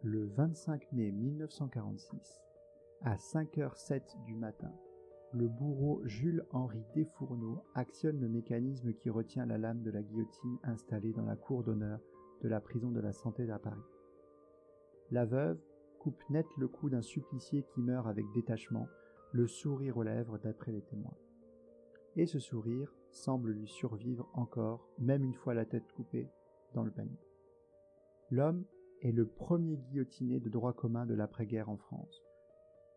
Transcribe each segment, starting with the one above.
Le 25 mai 1946, à 5h07 du matin, le bourreau Jules-Henri Desfourneaux actionne le mécanisme qui retient la lame de la guillotine installée dans la cour d'honneur de la prison de la Santé à Paris. La veuve coupe net le cou d'un supplicié qui meurt avec détachement, le sourire aux lèvres d'après les témoins. Et ce sourire semble lui survivre encore, même une fois la tête coupée, dans le panier. L'homme est le premier guillotiné de droit commun de l'après-guerre en France.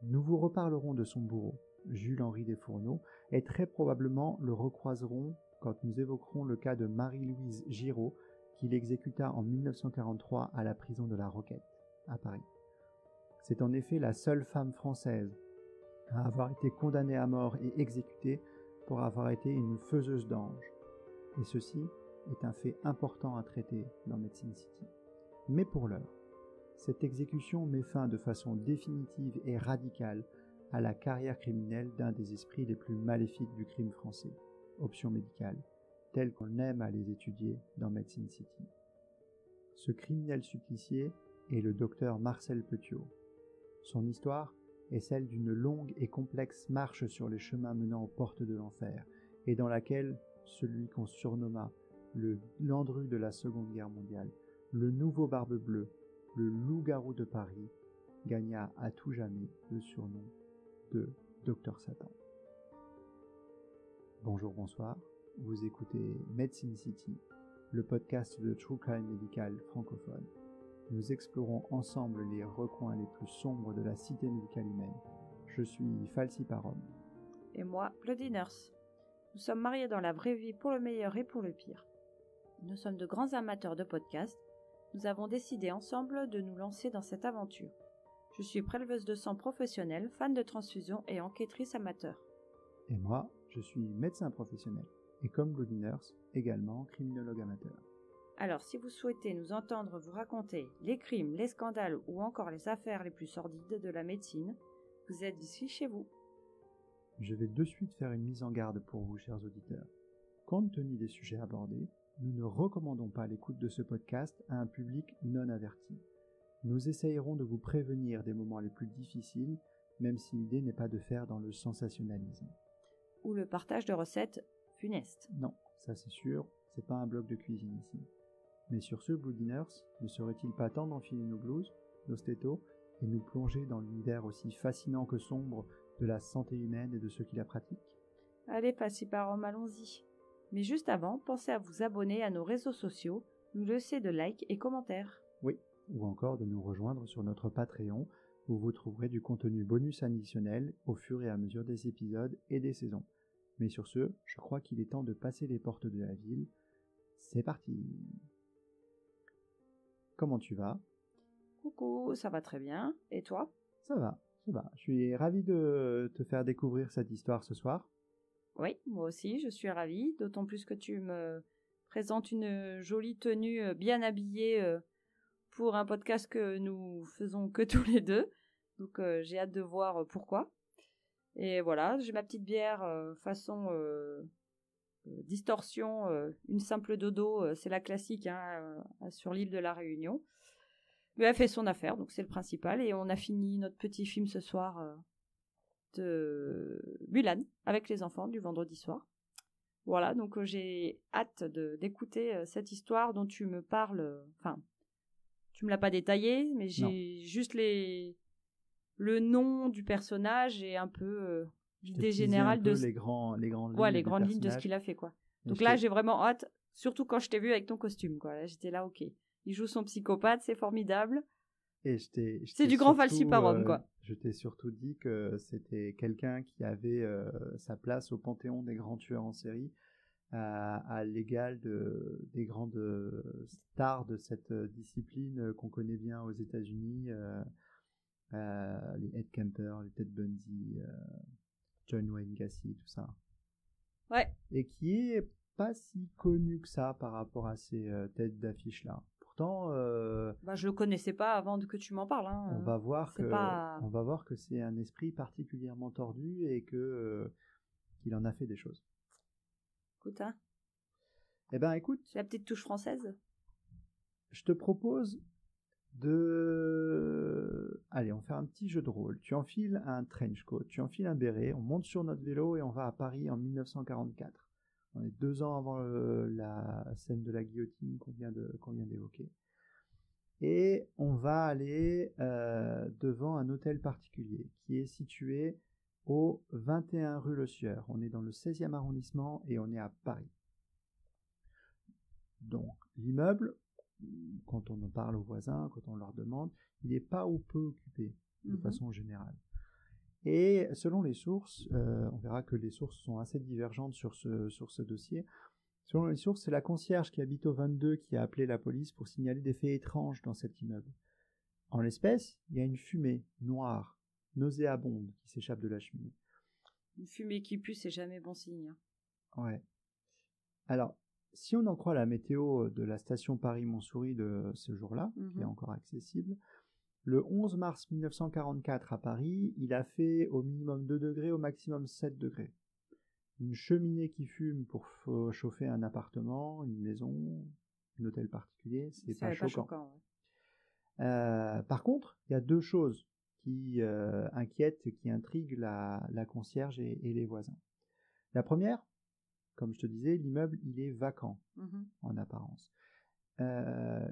Nous vous reparlerons de son bourreau, Jules-Henri Desfourneaux, et très probablement le recroiserons quand nous évoquerons le cas de Marie-Louise Giraud, qu'il exécuta en 1943 à la prison de la Roquette, à Paris. C'est en effet la seule femme française à avoir été condamnée à mort et exécutée pour avoir été une faiseuse d'anges. Et ceci est un fait important à traiter dans Medicine City. Mais pour l'heure, cette exécution met fin de façon définitive et radicale à la carrière criminelle d'un des esprits les plus maléfiques du crime français, Option Médicale, tel qu'on aime à les étudier dans Medicine City. Ce criminel supplicié est le docteur Marcel Petiot. Son histoire est celle d'une longue et complexe marche sur les chemins menant aux portes de l'enfer, et dans laquelle celui qu'on surnomma le Landru de la Seconde Guerre mondiale, le nouveau Barbe Bleue, le loup-garou de Paris, gagna à tout jamais le surnom de Docteur Satan. Bonjour, bonsoir, vous écoutez Medicine City, le podcast de True Crime médical francophone. Nous explorons ensemble les recoins les plus sombres de la cité médicale humaine. Je suis Falsi Parom. Et moi, Bloody Nurse. Nous sommes mariés dans la vraie vie pour le meilleur et pour le pire. Nous sommes de grands amateurs de podcasts. Nous avons décidé ensemble de nous lancer dans cette aventure. Je suis préleveuse de sang professionnelle, fan de transfusion et enquêtrice amateur. Et moi, je suis médecin professionnel, et comme Bloody Nurse, également criminologue amateur. Alors, si vous souhaitez nous entendre vous raconter les crimes, les scandales ou encore les affaires les plus sordides de la médecine, vous êtes ici chez vous. Je vais de suite faire une mise en garde pour vous, chers auditeurs. Compte tenu des sujets abordés, nous ne recommandons pas l'écoute de ce podcast à un public non averti. Nous essayerons de vous prévenir des moments les plus difficiles, même si l'idée n'est pas de faire dans le sensationnalisme. Ou le partage de recettes funestes. Non, ça c'est sûr, c'est pas un blog de cuisine ici. Mais sur ce, Bloody Nurse, ne serait-il pas temps d'enfiler nos blouses, nos stétos, et nous plonger dans l'univers aussi fascinant que sombre de la santé humaine et de ceux qui la pratiquent ? Allez, Falsi Parom, allons-y. Mais juste avant, pensez à vous abonner à nos réseaux sociaux, nous laisser de likes et commentaires. Oui, ou encore de nous rejoindre sur notre Patreon, où vous trouverez du contenu bonus additionnel au fur et à mesure des épisodes et des saisons. Mais sur ce, je crois qu'il est temps de passer les portes de la ville. C'est parti! Comment tu vas? Coucou, ça va très bien. Et toi? Ça va. Je suis ravi de te faire découvrir cette histoire ce soir. Oui, moi aussi, je suis ravie, d'autant plus que tu me présentes une jolie tenue bien habillée pour un podcast que nous faisons que tous les deux. Donc j'ai hâte de voir pourquoi. Et voilà, j'ai ma petite bière façon distorsion, une simple dodo, c'est la classique sur l'île de la Réunion. Mais elle fait son affaire, donc c'est le principal. Et on a fini notre petit film ce soir de Mulan avec les enfants du vendredi soir. Voilà, donc j'ai hâte d'écouter cette histoire dont tu me parles. Enfin, tu me l'as pas détaillée, mais j'ai juste le nom du personnage et un peu l'idée générale de les grandes lignes de ce qu'il a fait, quoi. Donc là, j'ai vraiment hâte, surtout quand je t'ai vu avec ton costume, quoi. Là, j'étais là, ok. Il joue son psychopathe, c'est formidable. Et c'est du grand Falsi Parom, quoi. Je t'ai surtout dit que c'était quelqu'un qui avait sa place au panthéon des grands tueurs en série, à l'égal des grandes stars de cette discipline qu'on connaît bien aux États-Unis, les Ed Kemper, les Ted Bundy, John Wayne Gacy, tout ça. Ouais. Et qui est pas si connu que ça par rapport à ces têtes d'affiche là. Pourtant, je le connaissais pas avant que tu m'en parles. Hein. On va voir que c'est un esprit particulièrement tordu et qu'il en a fait des choses. Écoute, hein. Eh ben, écoute. C'est la petite touche française. Je te propose de allez, on fait un petit jeu de rôle. Tu enfiles un trench coat, tu enfiles un béret, on monte sur notre vélo et on va à Paris en 1944. On est 2 ans avant la scène de la guillotine qu'on vient d'évoquer. Et on va aller devant un hôtel particulier qui est situé au 21 rue Le Sieur. On est dans le 16e arrondissement et on est à Paris. Donc, l'immeuble, quand on en parle aux voisins, quand on leur demande, il n'est pas ou peu occupé, de façon générale. Et selon les sources, on verra que les sources sont assez divergentes sur ce dossier. Selon les sources, c'est la concierge qui habite au 22 qui a appelé la police pour signaler des faits étranges dans cet immeuble. En l'espèce, il y a une fumée noire, nauséabonde, qui s'échappe de la cheminée. Une fumée qui pue, c'est jamais bon signe. Ouais. Alors, si on en croit la météo de la station Paris-Montsouris de ce jour-là, qui est encore accessible, le 11 mars 1944 à Paris, il a fait au minimum 2 degrés, au maximum 7 degrés. Une cheminée qui fume pour chauffer un appartement, une maison, un hôtel particulier, c'est pas choquant. Par contre, il y a 2 choses qui inquiètent et qui intriguent la concierge et les voisins. La première, comme je te disais, l'immeuble, il est vacant en apparence.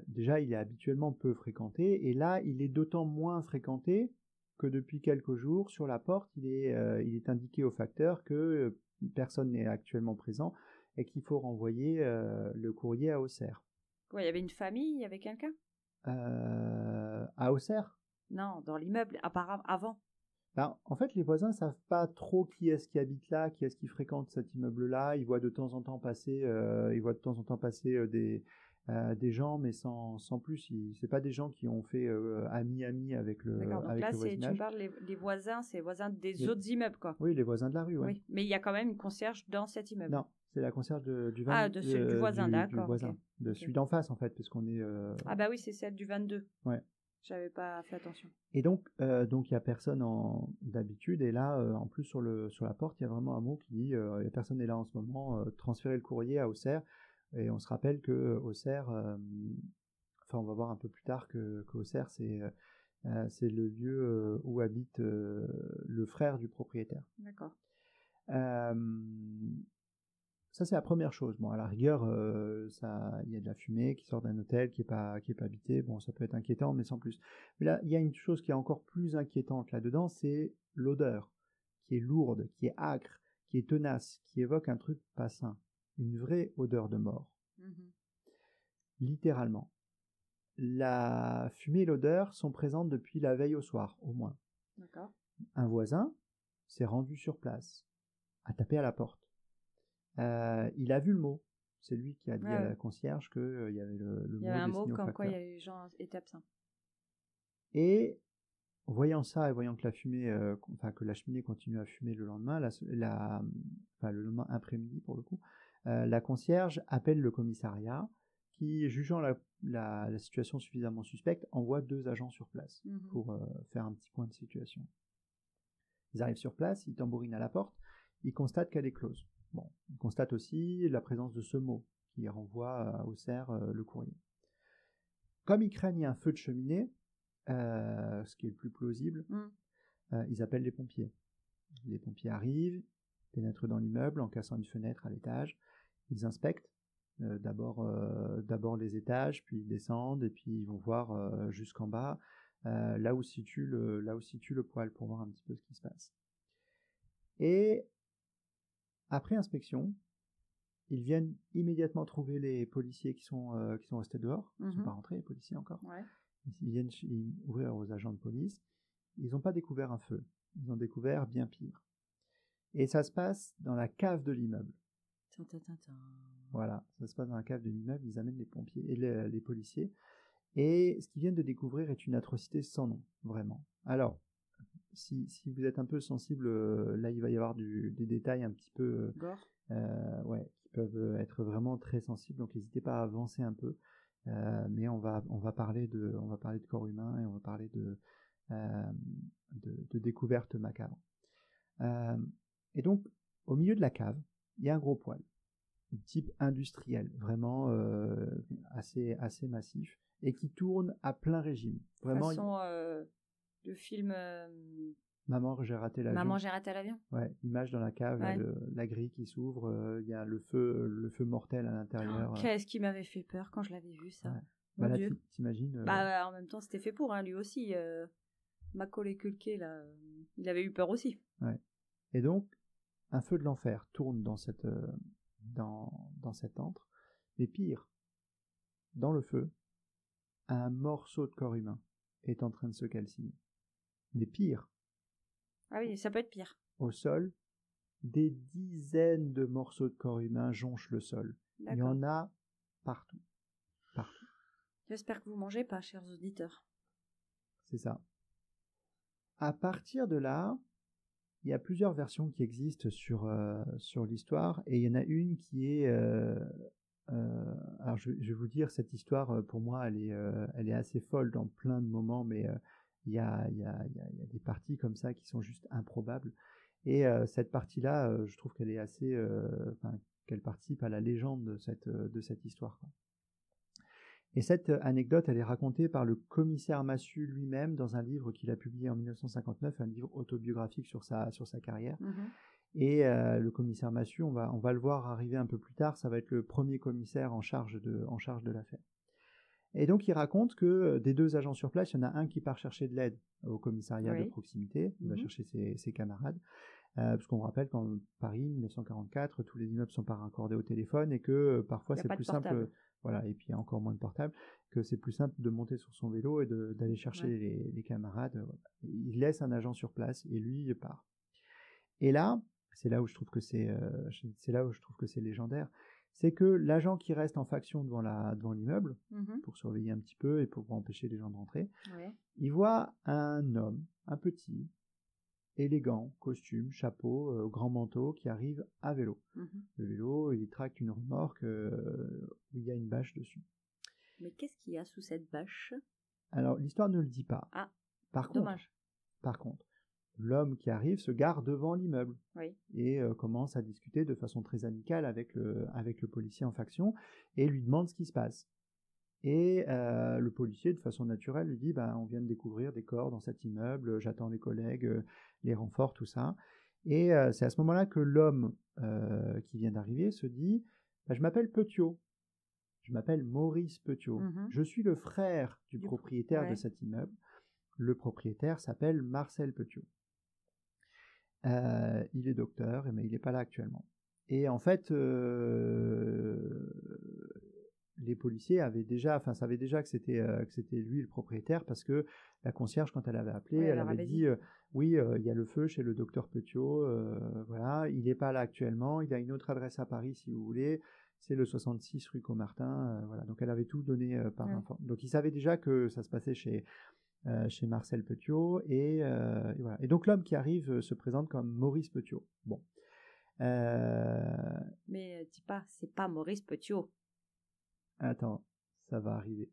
Déjà, il est habituellement peu fréquenté, et là, il est d'autant moins fréquenté que depuis quelques jours, sur la porte, il est indiqué au facteur que personne n'est actuellement présent et qu'il faut renvoyer le courrier à Auxerre. Quoi, il y avait une famille, il y avait quelqu'un à Auxerre? Non, dans l'immeuble, apparemment, avant. Ben, en fait, les voisins ne savent pas trop qui est-ce qui habite là, qui est-ce qui fréquente cet immeuble-là. Ils voient de temps en temps passer, des gens, mais sans plus. C'est pas des gens qui ont fait ami avec le D'accord, donc avec là, le voisinage. tu me parles les voisins, c'est les voisins des autres immeubles, quoi. Oui, les voisins de la rue, ouais. Oui, mais il y a quand même une concierge dans cet immeuble. Non, c'est la concierge du voisin, d'accord. Du voisin, de celui d'en face, en fait, parce qu'on est... Ah bah oui, c'est celle du 22. Ouais. J'avais pas fait attention. Et donc il y a personne d'habitude, et là, en plus sur la porte, il y a vraiment un mot qui dit il y a personne n'est là en ce moment, transférez le courrier à Auxerre. Et on se rappelle que Auxerre, enfin on va voir un peu plus tard que Auxerre, c'est le lieu où habite le frère du propriétaire. D'accord. Ça, c'est la première chose. Bon, à la rigueur, il y a de la fumée qui sort d'un hôtel qui est pas habité. Bon, ça peut être inquiétant, mais sans plus. Mais là, il y a une chose qui est encore plus inquiétante là-dedans, c'est l'odeur, qui est lourde, qui est âcre, qui est tenace, qui évoque un truc pas sain. Une vraie odeur de mort. Littéralement. La fumée et l'odeur sont présentes depuis la veille au soir, au moins. D'accord. Un voisin s'est rendu sur place, a tapé à la porte. Il a vu le mot. C'est lui qui a dit à la concierge qu'il y avait le mot. Il y avait un mot comme quoi les gens étaient absents. Et voyant ça et voyant que la fumée, que la cheminée continue à fumer le lendemain, le lendemain après-midi pour le coup, la concierge appelle le commissariat qui, jugeant la situation suffisamment suspecte, envoie 2 agents sur place pour faire un petit point de situation. Ils arrivent sur place, ils tambourinent à la porte, ils constatent qu'elle est close. Bon, ils constatent aussi la présence de ce mot qui renvoie à Auxerre le courrier. Comme ils craignent un feu de cheminée, ce qui est le plus plausible, ils appellent les pompiers. Les pompiers arrivent, pénètrent dans l'immeuble en cassant une fenêtre à l'étage. Ils inspectent d'abord les étages, puis ils descendent et puis ils vont voir jusqu'en bas, là où se situe le poêle, pour voir un petit peu ce qui se passe. Et après inspection, ils viennent immédiatement trouver les policiers qui sont restés dehors. Ils ne sont pas rentrés, les policiers encore. Ouais. Ils viennent ouvrir aux agents de police. Ils n'ont pas découvert un feu. Ils ont découvert bien pire. Et ça se passe dans la cave de l'immeuble. Voilà, ça se passe dans la cave de l'immeuble. Ils amènent les pompiers et les policiers. Et ce qu'ils viennent de découvrir est une atrocité sans nom, vraiment. Alors, si vous êtes un peu sensible, là il va y avoir des détails un petit peu qui peuvent être vraiment très sensibles, donc n'hésitez pas à avancer un peu. Mais on va parler de corps humain et on va parler de découvertes macabres. Et donc au milieu de la cave, il y a un gros poêle, type industriel, vraiment assez massif, et qui tourne à plein régime. Vraiment. Le film Maman, j'ai raté l'avion. Maman, j'ai raté l'avion. Ouais, image dans la cave, là, Ouais. la grille qui s'ouvre, il y a le feu mortel à l'intérieur. Qu'est-ce qui m'avait fait peur quand je l'avais vu, ça. Ouais. Mon Là, Dieu. t'imagines. En même temps, c'était fait pour, hein, lui aussi. Macaulay Culkin, là, il avait eu peur aussi. Ouais. Et donc, un feu de l'enfer tourne dans cet antre. Mais pire, dans le feu, un morceau de corps humain est en train de se calciner. Mais pire. Ah oui, ça peut être pire. Au sol, des dizaines de morceaux de corps humain jonchent le sol. D'accord. Il y en a partout. Partout. J'espère que vous mangez pas, chers auditeurs. C'est ça. À partir de là, il y a plusieurs versions qui existent sur l'histoire, et il y en a une qui est... alors je vais vous dire, cette histoire, pour moi, elle est assez folle dans plein de moments, mais il y a des parties comme ça qui sont juste improbables. Et cette partie-là, je trouve qu'elle est assez... qu'elle participe à la légende de cette histoire, quoi. Et cette anecdote, elle est racontée par le commissaire Massu lui-même dans un livre qu'il a publié en 1959, un livre autobiographique sur sa carrière. Et le commissaire Massu, on va le voir arriver un peu plus tard, ça va être le premier commissaire en charge de l'affaire. Et donc il raconte que des deux agents sur place, il y en a un qui part chercher de l'aide au commissariat de proximité, il va chercher ses camarades, parce qu'on rappelle qu'en Paris, 1944, tous les immeubles sont pas raccordés au téléphone et que parfois c'est plus simple... Voilà, et puis il y a encore moins de portables, que c'est plus simple de monter sur son vélo et d'aller chercher les camarades. Voilà. Il laisse un agent sur place et lui, il part. Et là, c'est là où je trouve que c'est légendaire, c'est que l'agent qui reste en faction devant l'immeuble, pour surveiller un petit peu et pour empêcher les gens de rentrer, il voit un homme, un petit, élégant, costume, chapeau, grand manteau, qui arrive à vélo. Le vélo, il tracte une remorque où il y a une bâche dessus. Mais qu'est-ce qu'il y a sous cette bâche? Alors, l'histoire ne le dit pas. Ah, dommage. Par contre, l'homme qui arrive se gare devant l'immeuble et commence à discuter de façon très amicale avec le policier en faction et lui demande ce qui se passe. Et le policier, de façon naturelle, lui dit on vient de découvrir des corps dans cet immeuble, j'attends les collègues, les renforts, tout ça. Et c'est à ce moment-là que l'homme qui vient d'arriver se dit je m'appelle Petiot, je m'appelle Maurice Petiot, je suis le frère du propriétaire de cet immeuble. Le propriétaire s'appelle Marcel Petiot. Il est docteur, mais il n'est pas là actuellement. Et en fait, les policiers savaient déjà que c'était lui le propriétaire, parce que la concierge, quand elle avait appelé, elle avait dit oui, il y a le feu chez le docteur Petiot, voilà, il n'est pas là actuellement, il a une autre adresse à Paris si vous voulez, c'est le 66 rue Caumartin, voilà. Donc elle avait tout donné par info. Donc il savait déjà que ça se passait chez Marcel Petiot, et voilà. Et donc l'homme qui arrive se présente comme Maurice Petiot. Bon. Mais dis pas, c'est pas Maurice Petiot. Attends, ça va arriver.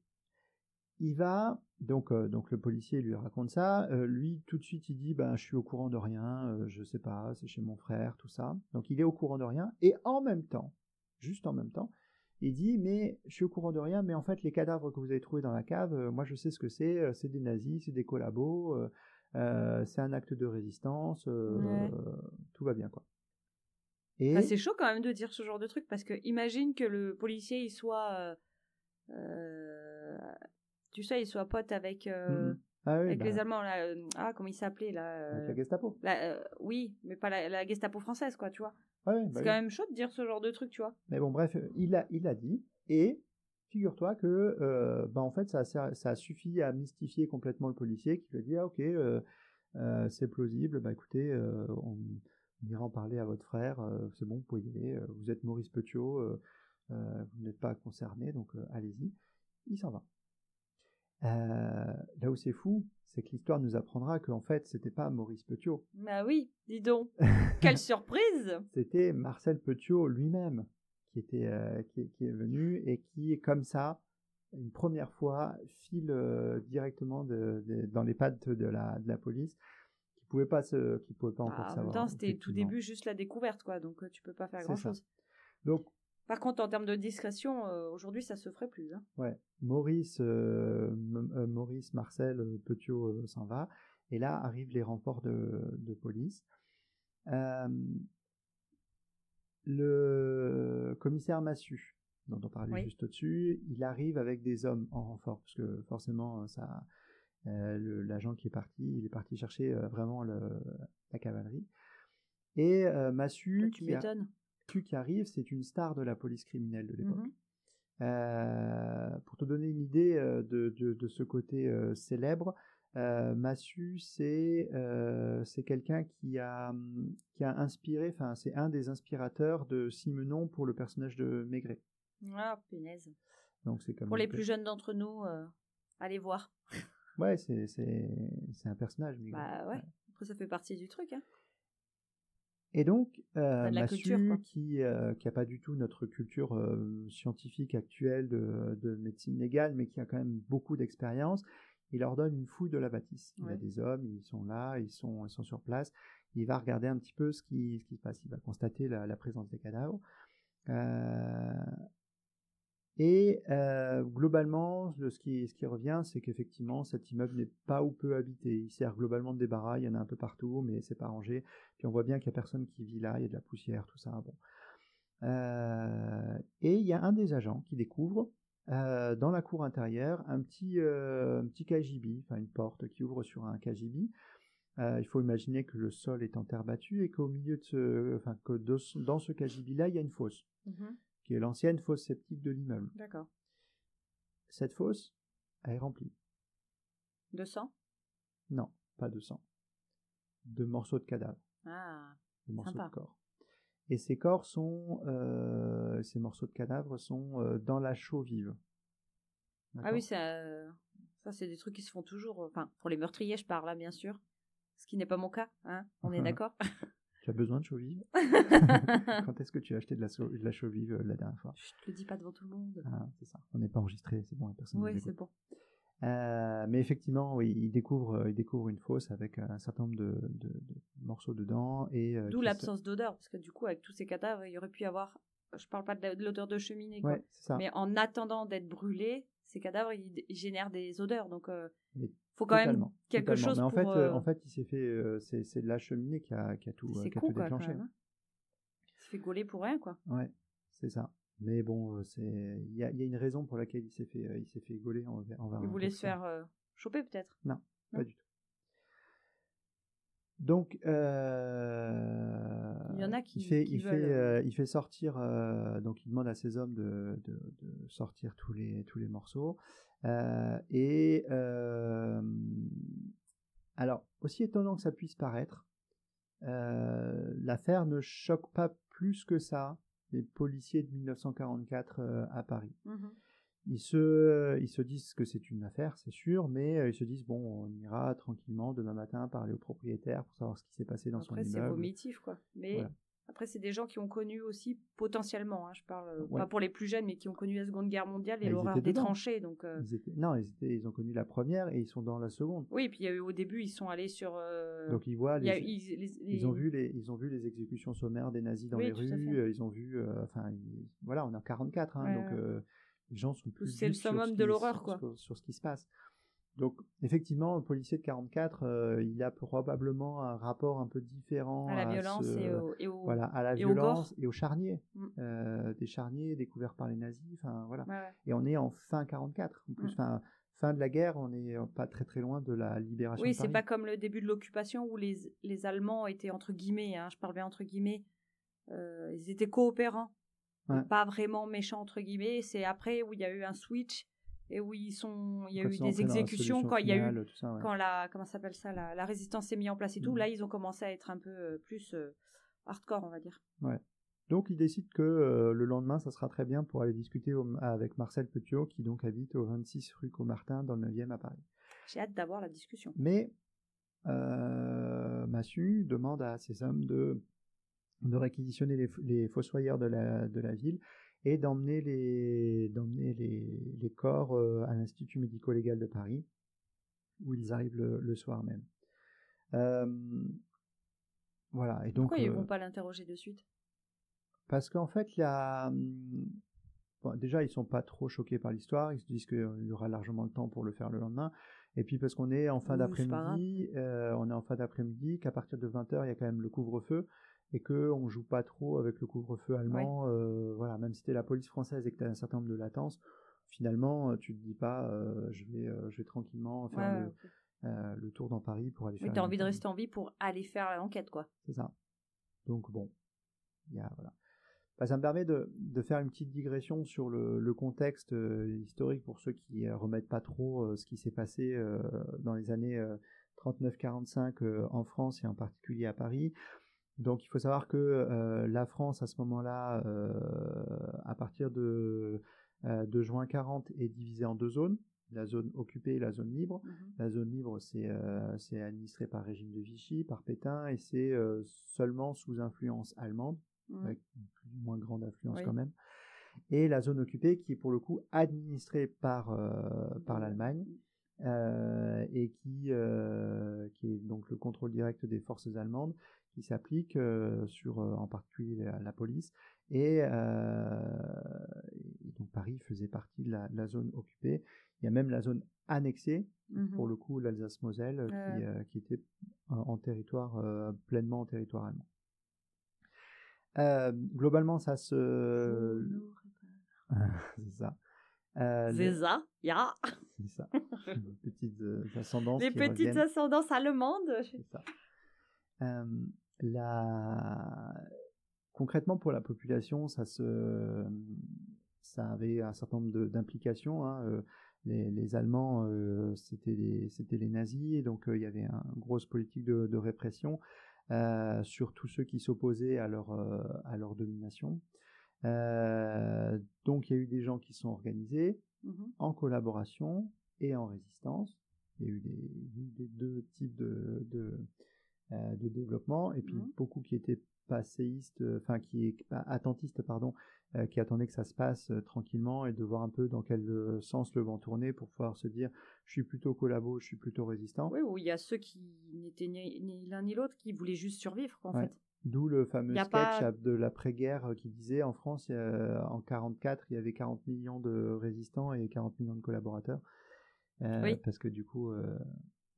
Il va, donc le policier lui raconte ça, lui tout de suite il dit je suis au courant de rien, je sais pas, c'est chez mon frère, tout ça. Donc il est au courant de rien, et en même temps, juste en même temps, il dit mais je suis au courant de rien, mais en fait les cadavres que vous avez trouvés dans la cave, moi je sais ce que c'est des nazis, c'est des collabos, c'est un acte de résistance, tout va bien quoi. Et c'est chaud quand même de dire ce genre de truc, parce que imagine que le policier il soit tu sais, il soit pote avec les Allemands là, comment il s'appelait là, avec la Gestapo. Oui, mais pas la Gestapo française quoi, tu vois. C'est quand même chaud de dire ce genre de truc, tu vois. Mais bon, bref, il a dit, et figure-toi que en fait ça a suffi à mystifier complètement le policier, qui lui a dit ok, c'est plausible, écoutez, on ira en parler à votre frère, c'est bon, vous pouvez y aller, vous êtes Maurice Petiot, vous n'êtes pas concerné, donc allez-y. Il s'en va. Là où c'est fou, c'est que l'histoire nous apprendra qu'en fait, c'était pas Maurice Petiot. Bah oui, dis donc. Quelle surprise! C'était Marcel Petiot lui-même qui est venu et qui, comme ça, une première fois, file directement dans les pattes de la police, qui pouvait pas encore savoir. En même temps, c'était tout début juste la découverte, quoi, donc tu peux pas faire grand-chose. Donc, par contre, en termes de discrétion, aujourd'hui, ça se ferait plus. Hein. Ouais, Maurice Marcel Petiot s'en va, Et là arrivent les renforts de police. Le commissaire Massu, dont on parlait juste au-dessus, il arrive avec des hommes en renfort, parce que forcément, l'agent qui est parti, il est parti chercher vraiment la cavalerie. Et Massu, qui arrive, c'est une star de la police criminelle de l'époque. Pour te donner une idée de ce côté célèbre, Massu, c'est quelqu'un qui a inspiré, enfin c'est un des inspirateurs de Simenon pour le personnage de Maigret. Ah, punaise. Donc c'est comme pour les plus jeunes d'entre nous, allez voir. Ouais, c'est un personnage, Maigret. Bah ouais. Après ça fait partie du truc, hein. Et donc, Massu, culture, qui a pas du tout notre culture scientifique actuelle de médecine légale, mais qui a quand même beaucoup d'expérience, il leur donne une fouille de la bâtisse. Il y a des hommes, ils sont là, ils sont sur place. Il va regarder un petit peu ce qui se passe. Il va constater la présence des cadavres. Globalement, ce qui revient, c'est qu'effectivement, cet immeuble n'est pas ou peu habité. Il sert globalement de débarras, il y en a un peu partout, mais c'est pas rangé. Puis on voit bien qu'il y a personne qui vit là, il y a de la poussière, tout ça. Bon. Et il y a un des agents qui découvre dans la cour intérieure un petit cagibi, enfin une porte qui ouvre sur un cagibi. Il faut imaginer que le sol est en terre battue et qu'au milieu dans ce cagibi-là, il y a une fosse. Qui est l'ancienne fosse septique de l'immeuble. D'accord. Cette fosse, elle est remplie. De sang ? Non, pas de sang. De morceaux de cadavres. Ah, de morceaux sympa. de corps. Et ces morceaux de cadavres sont dans la chaux vive. Ah oui, ça c'est des trucs qui se font toujours. Enfin, pour les meurtriers, je parle là, bien sûr. Ce qui n'est pas mon cas, hein. On est d'accord ? Tu as besoin de chaux vive ? Quand est-ce que tu as acheté de la chaux vive la dernière fois ? Je te le dis pas devant tout le monde. Ah, c'est ça. On n'est pas enregistré, c'est bon, personne. Oui, c'est bon. Mais effectivement, oui, il découvre une fosse avec un certain nombre de morceaux dedans. D'où l'absence d'odeur, parce que du coup, avec tous ces cadavres, il y aurait pu y avoir. Je parle pas de l'odeur de cheminée, quoi. Ouais, c'est ça. Mais en attendant d'être brûlés, ces cadavres, ils génèrent des odeurs. Donc, faut quand même quelque chose mais pour. En fait, il s'est fait. C'est la cheminée qui a tout déclenché. Quand même, hein. Il s'est fait gauler pour rien, quoi. Ouais, c'est ça. Mais bon, il y a une raison pour laquelle il s'est fait gauler. Il voulait se faire choper, peut-être. Non, pas du tout. Donc, il y en a qui il fait sortir. Donc, il demande à ses hommes de sortir tous les morceaux. Alors, aussi étonnant que ça puisse paraître, l'affaire ne choque pas plus que ça les policiers de 1944 à Paris. Ils se disent que c'est une affaire, c'est sûr, mais ils se disent, bon, on ira tranquillement demain matin parler au propriétaire pour savoir ce qui s'est passé dans son immeuble. Après, c'est vomitif, quoi. Mais voilà. Après, c'est des gens qui ont connu aussi, potentiellement, hein, je parle pas pour les plus jeunes, mais qui ont connu la Seconde Guerre mondiale et l'horreur des tranchées. Donc, ils ont connu la première et ils sont dans la seconde. Oui, puis au début, ils sont allés sur... Donc ils voient ils ont vu les exécutions sommaires des nazis dans les rues, ils ont vu... voilà, on est en 44, hein, donc... les gens sont plus c'est le summum de l'horreur, quoi. Sur ce qui se passe. Donc, effectivement, le policier de 44, il a probablement un rapport un peu différent à la violence à la violence et aux charniers. Des charniers découverts par les nazis, enfin voilà. Ouais. Et on est en fin 44. En plus, fin de la guerre, on n'est pas très très loin de la libération de Paris. Oui, c'est pas comme le début de l'occupation où les Allemands étaient entre guillemets, hein, je parle bien entre guillemets, ils étaient coopérants. Pas vraiment méchants entre guillemets, c'est après où il y a eu un switch et où il y a eu des exécutions quand il y a eu quand la résistance s'est mise en place et tout, là ils ont commencé à être un peu plus hardcore, on va dire. Ouais. Donc ils décident que le lendemain ça sera très bien pour aller discuter avec Marcel Petiot qui donc habite au 26 rue Caumartin dans le 9e à Paris. J'ai hâte d'avoir la discussion. Mais Massu demande à ses hommes de réquisitionner les fossoyeurs de la ville et d'emmener les corps à l'Institut médico-légal de Paris, où ils arrivent le soir même. Voilà. Et donc, pourquoi ils ne vont pas l'interroger de suite ? Parce qu'en fait, déjà, ils ne sont pas trop choqués par l'histoire, ils se disent qu'il y aura largement le temps pour le faire le lendemain, Et puis parce qu'on est en fin Oui, c'est pas grave. d'après-midi, qu'à partir de 20h, il y a quand même le couvre-feu et qu'on joue pas trop avec le couvre-feu allemand. Voilà, même si t'es la police française et que tu as un certain nombre de latences, finalement, tu te dis pas, je vais tranquillement faire Ok. le tour dans Paris pour aller Oui, faire t'as une envie de enquête. rester en vie pour aller faire l'enquête, quoi. C'est ça. Donc bon, voilà. Bah, ça me permet de faire une petite digression sur le contexte historique pour ceux qui remettent pas trop ce qui s'est passé dans les années 39-45 en France et en particulier à Paris. Donc il faut savoir que la France à ce moment-là, à partir de juin 40, est divisée en deux zones. La zone occupée et la zone libre. La zone libre, c'est administré par le régime de Vichy, par Pétain, et c'est seulement sous influence allemande, avec une plus ou moins grande influence quand même. Et la zone occupée qui est pour le coup administrée par l'Allemagne, et qui est donc le contrôle direct des forces allemandes, qui s'applique sur en particulier la police. Et donc Paris faisait partie de la zone occupée. Il y a même la zone annexée, pour le coup l'Alsace-Moselle, qui était pleinement en territoire allemand. Globalement, ça se... c'est ça. C'est ça, ya. C'est ça. Les petites ascendances Les qui petites reviennent. ascendances allemandes. C'est ça. Concrètement, pour la population, ça avait un certain nombre d'implications. Hein. Les Allemands, c'était les nazis, et donc il y avait une grosse politique de répression sur tous ceux qui s'opposaient à leur domination. Donc il y a eu des gens qui sont organisés en collaboration et en résistance. Il y a eu des deux types de développement, et puis beaucoup qui étaient attentistes, qui attendaient que ça se passe tranquillement et de voir un peu dans quel sens le vent tournait pour pouvoir se dire je suis plutôt collabo, je suis plutôt résistant. Oui, où il y a ceux qui n'étaient ni l'un ni l'autre, qui voulaient juste survivre, en fait. D'où le fameux sketch de l'après-guerre qui disait en France, en 44, il y avait 40 millions de résistants et 40 millions de collaborateurs. Parce que du coup...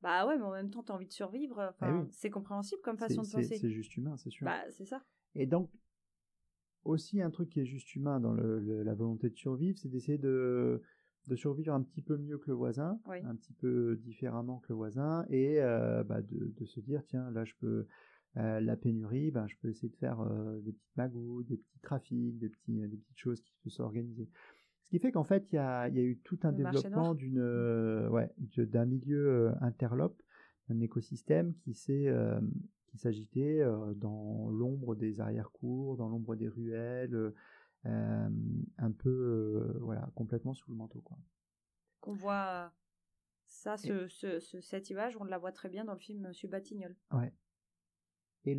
Bah ouais, mais en même temps, t'as envie de survivre. C'est compréhensible comme façon de penser. C'est juste humain, c'est sûr. Bah, c'est ça. Et donc, aussi un truc qui est juste humain dans la volonté de survivre, c'est d'essayer de survivre un petit peu mieux que le voisin, un petit peu différemment que le voisin, et de se dire, tiens, là, je peux... la pénurie, je peux essayer de faire des petites magouilles, des petits trafics, des petites choses qui peuvent s'organiser. Ce qui fait qu'en fait, il y a eu tout un développement d'un milieu interlope, un écosystème qui s'agitait dans l'ombre des arrière-cours, dans l'ombre des ruelles, un peu complètement sous le manteau, quoi. Qu'on voit ça, cette image, on la voit très bien dans le film Monsieur Batignolles. Ouais. Et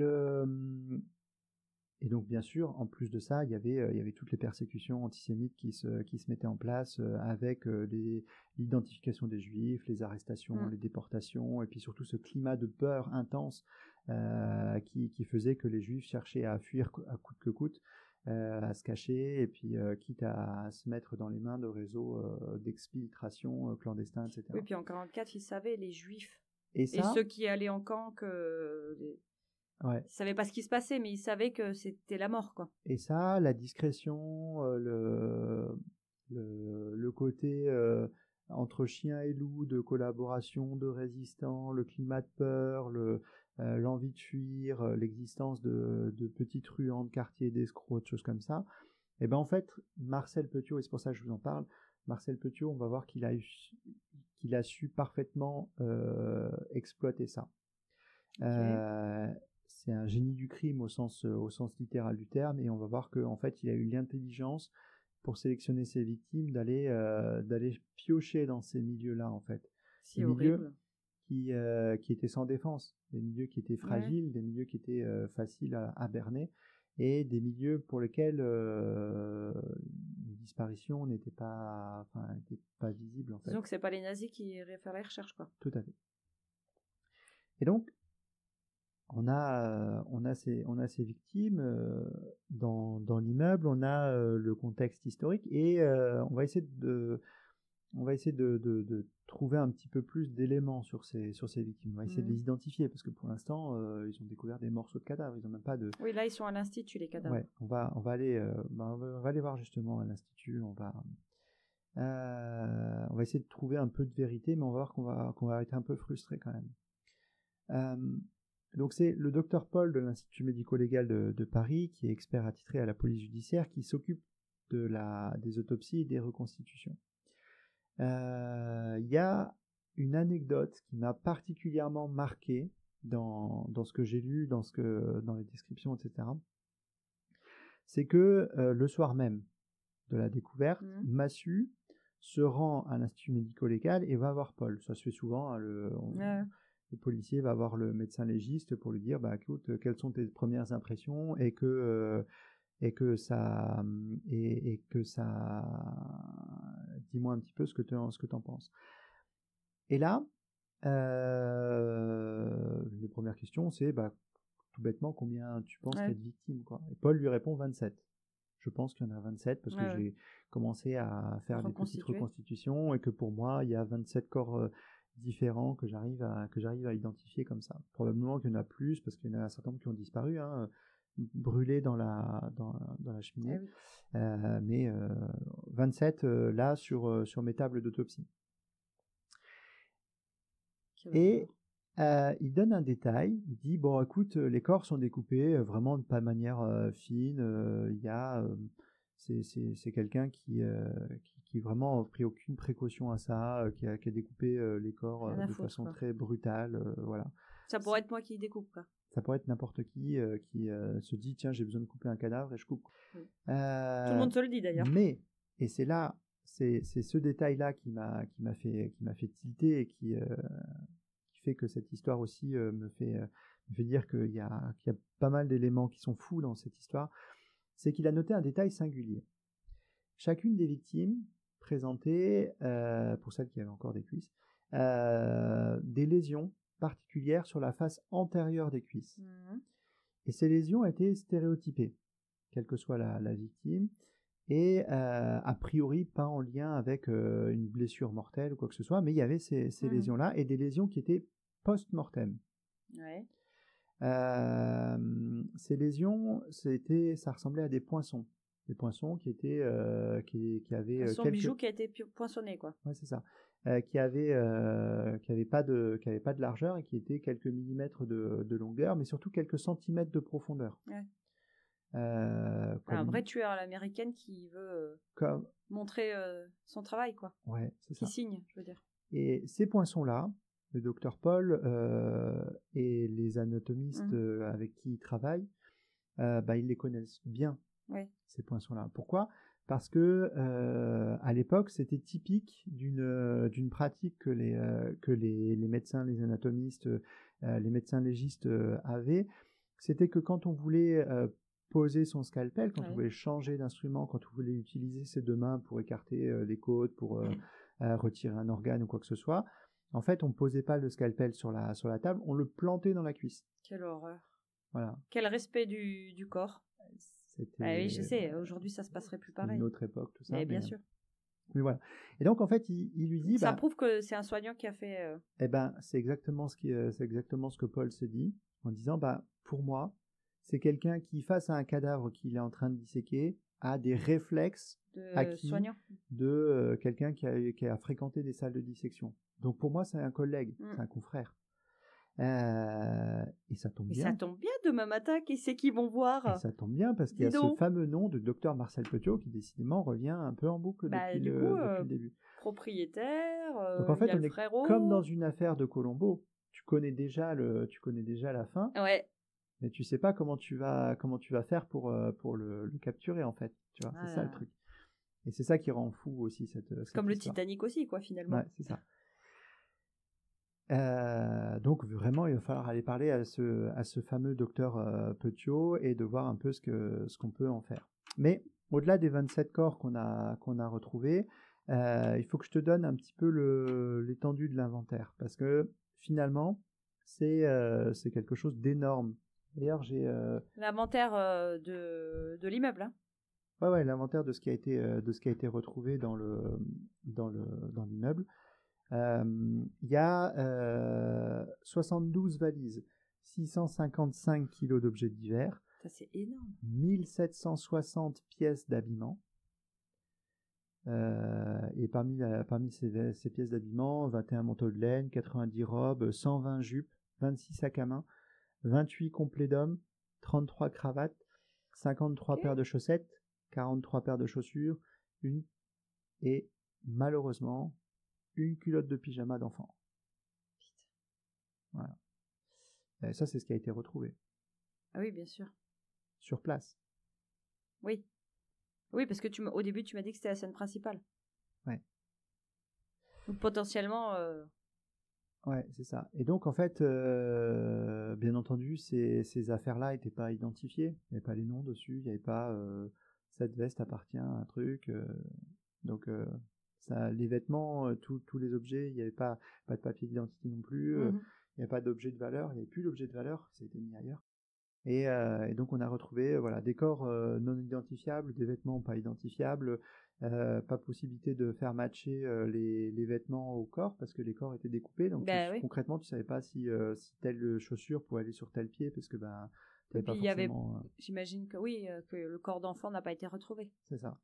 donc, bien sûr, en plus de ça, il y avait toutes les persécutions antisémites qui se mettaient en place avec l'identification des juifs, les arrestations, les déportations, et puis surtout ce climat de peur intense qui faisait que les juifs cherchaient à fuir à coûte que coûte, à se cacher, et puis quitte à se mettre dans les mains de réseaux d'exfiltration clandestins, etc. Oui, puis en 1944, ils savaient, les juifs. Et ceux qui allaient en camp, ils savaient pas ce qui se passait, mais ils savaient que c'était la mort, quoi. Et ça, la discrétion, le côté entre chien et loup, de collaboration, de résistants, le climat de peur, l'envie de fuir, l'existence de petites truands de quartier, d'escrocs, de choses comme ça. Et ben en fait, Marcel Petiot, et c'est pour ça que je vous en parle, Marcel Petiot, on va voir qu'il a su parfaitement exploiter ça. C'est un génie du crime au sens littéral du terme, et on va voir qu'en fait il a eu l'intelligence pour sélectionner ses victimes, d'aller piocher dans ces milieux-là, en fait. Des milieux qui étaient sans défense, des milieux qui étaient fragiles, des milieux qui étaient faciles à berner, et des milieux pour lesquels une disparition n'était pas visible, en fait. Disons que c'est pas les nazis qui faisaient les recherches, quoi. Tout à fait. Et donc, on a ces victimes dans l'immeuble, on a le contexte historique, et on va essayer on va essayer de trouver un petit peu plus d'éléments sur ces victimes. On va essayer de les identifier parce que pour l'instant, ils ont découvert des morceaux de cadavres. Ils n'ont même pas de. Oui, là ils sont à l'institut les cadavres. Ouais, on va aller voir justement à l'institut. On va essayer de trouver un peu de vérité, mais on va voir qu'on va être un peu frustré quand même. Donc c'est le docteur Paul de l'Institut médico-légal de Paris, qui est expert attitré à la police judiciaire, qui s'occupe des autopsies et des reconstitutions. Il y a une anecdote qui m'a particulièrement marqué dans ce que j'ai lu, dans les descriptions, etc. C'est que le soir même de la découverte, Massu se rend à l'Institut médico-légal et va voir Paul. Ça se fait souvent, hein, le policier va voir le médecin légiste pour lui dire écoute, quelles sont tes premières impressions et que ça dis-moi un petit peu ce que t'en penses. Et là, les premières questions, c'est tout bêtement combien tu penses qu'il y a de victimes, quoi. Et Paul lui répond 27. Je pense qu'il y en a 27 parce que j'ai commencé à faire des petites reconstitutions et que pour moi, il y a 27 corps différents que j'arrive à identifier comme ça. Probablement qu'il y en a plus parce qu'il y en a un certain nombre qui ont disparu, hein, brûlés dans la cheminée. Mais 27 là sur mes tables d'autopsie. Et il donne un détail, il dit écoute, les corps sont découpés vraiment de pas manière fine, il y a c'est quelqu'un qui vraiment pris aucune précaution à ça, qui a découpé les corps de façon très brutale, voilà. Ça pourrait être moi qui découpe, quoi. Ça pourrait être n'importe qui se dit tiens, j'ai besoin de couper un cadavre et je coupe. Tout le monde se le dit d'ailleurs. Mais et c'est là, c'est ce détail là qui m'a fait tilter et qui fait que cette histoire aussi me fait dire qu'il y a pas mal d'éléments qui sont fous dans cette histoire, c'est qu'il a noté un détail singulier. Chacune des victimes présentait, pour celles qui avaient encore des cuisses, des lésions particulières sur la face antérieure des cuisses. Et ces lésions étaient stéréotypées, quelle que soit la victime, et a priori pas en lien avec une blessure mortelle ou quoi que ce soit, mais il y avait ces lésions-là, et des lésions qui étaient post-mortem. Ces lésions, ça ressemblait à des poinçons qui étaient qui avaient son bijou qui a été poinçonné, quoi. Ouais, c'est ça. Qui avait pas de largeur et qui était quelques millimètres de longueur, mais surtout quelques centimètres de profondeur. Un vrai tueur à l'américaine qui veut montrer son travail, quoi. Ouais, c'est ça. Qui signe, je veux dire. Et ces poinçons-là, le docteur Paul et les anatomistes avec qui il travaille, ils les connaissent bien, ces poinçons-là. Pourquoi ? Parce que à l'époque, c'était typique d'une pratique que les médecins, les anatomistes, les médecins légistes avaient. C'était que quand on voulait poser son scalpel, quand on voulait changer d'instrument, quand on voulait utiliser ses deux mains pour écarter les côtes, pour retirer un organe ou quoi que ce soit, en fait, on ne posait pas le scalpel sur la table, on le plantait dans la cuisse. Quelle horreur. Voilà. Quel respect du corps. Oui, je sais, aujourd'hui ça se passerait plus pareil. Une autre époque, tout ça. Mais bien sûr. Mais voilà. Et donc en fait, il lui dit... Ça prouve que c'est un soignant qui a fait... c'est exactement ce que Paul se dit, en disant, pour moi, c'est quelqu'un qui, face à un cadavre qu'il est en train de disséquer, a des réflexes acquis de quelqu'un qui a fréquenté des salles de dissection. Donc pour moi, c'est un collègue, c'est un confrère. Et ça tombe bien. Ça tombe bien, demain matin, qui c'est qu'ils vont voir? Et ça tombe bien parce qu'il y a ce fameux nom de docteur Marcel Petiot qui décidément revient un peu en boucle depuis le début. Propriétaire, donc en fait, y a on le est frérot. comme dans une affaire de Colombo. Tu connais déjà la fin. Ouais. Mais tu sais pas comment tu vas faire pour le capturer, en fait. Tu vois, c'est ça le truc. Et c'est ça qui rend fou aussi cette comme le histoire. Titanic aussi, quoi, finalement. Ouais, c'est ça. Donc vraiment, il va falloir aller parler à ce fameux docteur Petiot et de voir un peu ce qu'on peut en faire. Mais au-delà des 27 corps qu'on a retrouvés, il faut que je te donne un petit peu l'étendue de l'inventaire, parce que finalement, c'est quelque chose d'énorme. D'ailleurs, j'ai l'inventaire de l'immeuble, hein. Ouais, l'inventaire de ce qui a été retrouvé dans l'immeuble. Il y a 72 valises, 655 kilos d'objets divers, Ça, c'est énorme. 1760 pièces d'habillement. Et parmi ces pièces d'habillement, 21 manteaux de laine, 90 robes, 120 jupes, 26 sacs à main, 28 complets d'hommes, 33 cravates, 53 paires de chaussettes, 43 paires de chaussures, et malheureusement, une culotte de pyjama d'enfant. Voilà. Et ça, c'est ce qui a été retrouvé. Ah oui, bien sûr. Sur place. Oui. Oui, parce que au début, tu m'as dit que c'était la scène principale. Ouais. Donc potentiellement... Ouais, c'est ça. Et donc, en fait, bien entendu, ces affaires-là n'étaient pas identifiées. Il n'y avait pas les noms dessus. Il n'y avait pas cette veste appartient à un truc. Donc, les vêtements, tous les objets, il n'y avait pas de papier d'identité non plus. Il n'y avait pas d'objet de valeur. Il n'y avait plus d'objet de valeur. Ça a été mis ailleurs. Et donc, on a retrouvé des corps non identifiables, des vêtements pas identifiables. Pas possibilité de faire matcher les vêtements au corps parce que les corps étaient découpés. Donc concrètement, tu savais pas si telle chaussure pouvait aller sur tel pied parce que t'avais pas forcément. J'imagine que oui, que le corps d'enfant n'a pas été retrouvé. C'est ça.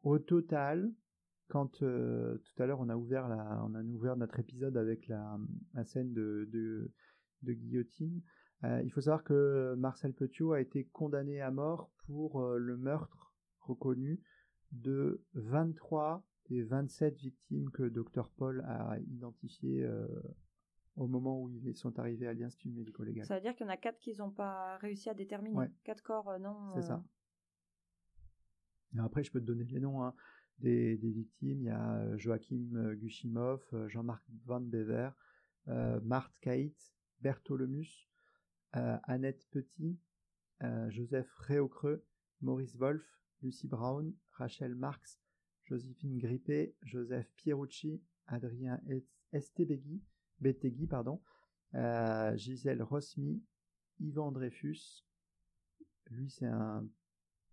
Au total, quand tout à l'heure on a ouvert notre épisode avec la scène de guillotine. Il faut savoir que Marcel Petiot a été condamné à mort pour le meurtre reconnu de 23 des 27 victimes que Dr Paul a identifiées au moment où ils sont arrivés à l'Institut médico-légal. Ça veut dire qu'il y en a 4 qu'ils n'ont pas réussi à déterminer. Ouais. 4 corps, non. C'est ça. Et après, je peux te donner les noms des victimes. Il y a Joachim Gushimov, Jean-Marc Van Bever, Marthe Caït, Bertholomus, Annette Petit, Joseph Réaucreux, Maurice Wolf, Lucie Brown, Rachel Marx, Joséphine Grippé, Joseph Pierucci, Adrien Bettegui, Gisèle Rosmi, Yvan Dreyfus. Lui, c'est un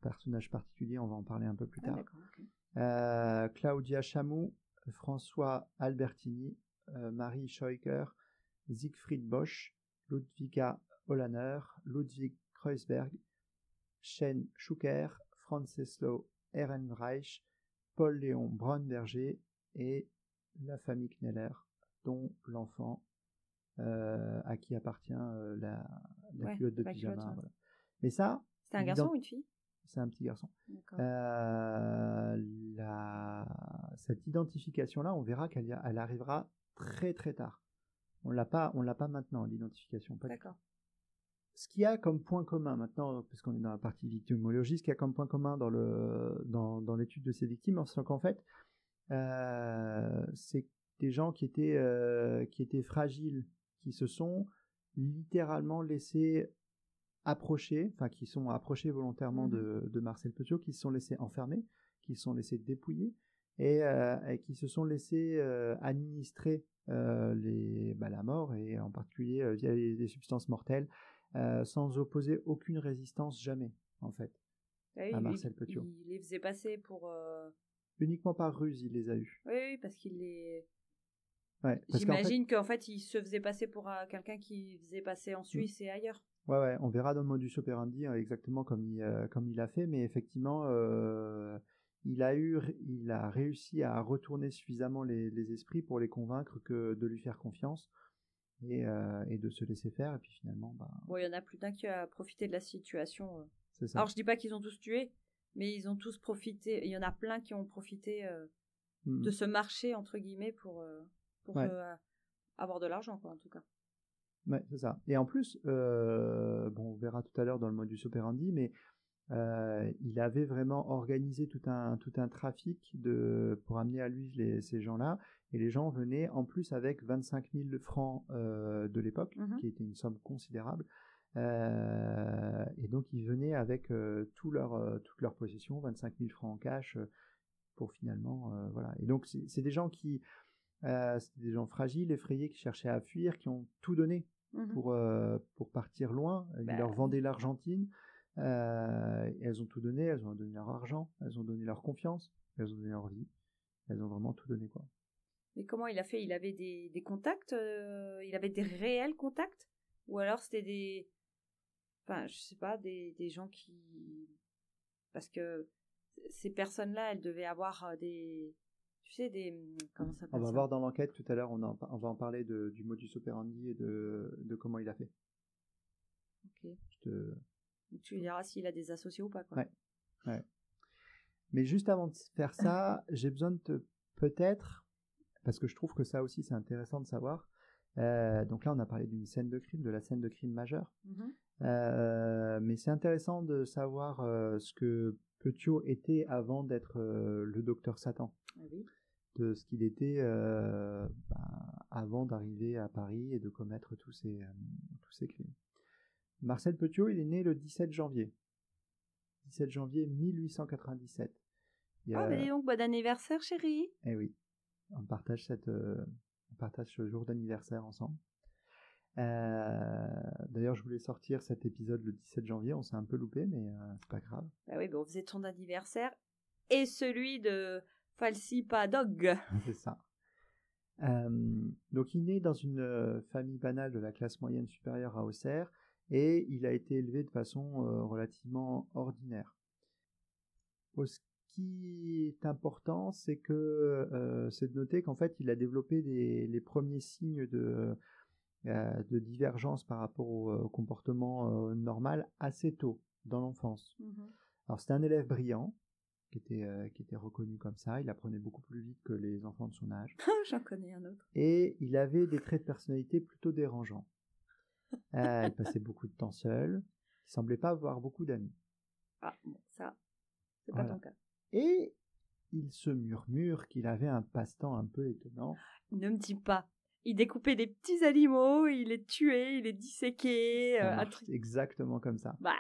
personnage particulier, on va en parler un peu plus tard. Okay. Claudia Chamou, François Albertini, Marie Scheuker, Siegfried Bosch, Ludwika Hollaner, Ludwig Kreuzberg, Shen Schucker, Franceslo Ehrenreich, Paul-Léon Braunberger et la famille Kneller, dont l'enfant à qui appartient la culotte de pyjama. Culotte, ouais. Voilà. Mais ça... C'est un garçon ou une fille? C'est un petit garçon. Cette identification-là, on verra qu'elle arrivera très très tard. On l'a pas maintenant, l'identification. D'accord. Ce qu'il y a comme point commun maintenant, parce qu'on est dans la partie victimologie, ce qu'il y a comme point commun dans l'étude de ces victimes, c'est qu'en fait, c'est des gens qui étaient fragiles, qui se sont littéralement laissés approchés, enfin qui sont approchés volontairement de Marcel Petiot, qui se sont laissés enfermer, qui se sont laissés dépouiller et qui se sont laissés administrer la mort, et en particulier via des substances mortelles, sans opposer aucune résistance, jamais en fait, à Marcel Petiot. Il les faisait passer pour... Uniquement par ruse, il les a eus. Oui, parce qu'il les... Ouais, j'imagine qu'en fait, il se faisait passer pour quelqu'un qui faisait passer en Suisse et ailleurs. Ouais, on verra dans le modus operandi exactement comme il a fait, mais effectivement, il a réussi à retourner suffisamment les esprits pour les convaincre de lui faire confiance et de se laisser faire, et puis finalement... Bon, il y en a plus d'un qui a profité de la situation. C'est ça. Alors, je dis pas qu'ils ont tous tué, mais ils ont tous profité, il y en a plein qui ont profité de ce marché, entre guillemets, pour avoir de l'argent, quoi, en tout cas. Ouais, c'est ça. Et en plus, on verra tout à l'heure dans le modus operandi, mais il avait vraiment organisé tout un trafic pour amener à lui ces gens-là, et les gens venaient en plus avec 25 000 francs de l'époque, qui était une somme considérable, et donc ils venaient avec toute leur possession, 25 000 francs en cash, pour finalement... voilà. Et donc c'est des gens c'était des gens fragiles, effrayés, qui cherchaient à fuir, qui ont tout donné pour partir loin. Ils leur vendaient l'Argentine, Elles ont tout donné, elles ont donné leur argent, elles ont donné leur confiance, elles ont donné leur vie, elles ont vraiment tout donné, quoi. Mais comment il a fait? Il avait des contacts, il avait des réels contacts? Ou alors c'était des... Enfin, je sais pas, des gens qui... Parce que ces personnes-là, elles devaient avoir des... Tu sais, des... Comment ça s'appelle On va ça? voir dans l'enquête tout à l'heure, on va en parler du modus operandi et de comment il a fait. Ok. Donc tu diras s'il a des associés ou pas, quoi. Ouais. Mais juste avant de faire ça, j'ai besoin de peut-être, parce que je trouve que ça aussi c'est intéressant de savoir. Donc là, on a parlé d'une scène de crime, de la scène de crime majeure. Mais c'est intéressant de savoir ce que Petiot était avant d'être le docteur Satan. Ah oui. De ce qu'il était avant d'arriver à Paris et de commettre tous ces crimes. Marcel Petiot, il est né le 17 janvier 1897. Mais dis donc, bon anniversaire, chérie. Eh oui, on partage ce jour d'anniversaire ensemble. D'ailleurs, je voulais sortir cet épisode le 17 janvier, on s'est un peu loupé, mais c'est pas grave. Bah oui, on faisait ton anniversaire et celui de Falsipa Dog. C'est ça. Donc, il naît dans une famille banale de la classe moyenne supérieure à Auxerre et il a été élevé de façon relativement ordinaire. Ce qui est important, c'est de noter qu'en fait, il a développé les premiers signes de divergence par rapport au comportement normal assez tôt dans l'enfance. Alors, c'était un élève brillant qui était reconnu comme ça. Il apprenait beaucoup plus vite que les enfants de son âge. J'en connais un autre. Et il avait des traits de personnalité plutôt dérangeants. Il passait beaucoup de temps seul. Il semblait pas avoir beaucoup d'amis. Ah, bon, ça, c'est pas ton cas. Et il se murmure qu'il avait un passe-temps un peu étonnant. Ne me dis pas. Il découpait des petits animaux, il les tuait, il les disséquait. Ça marche exactement comme ça. Bah,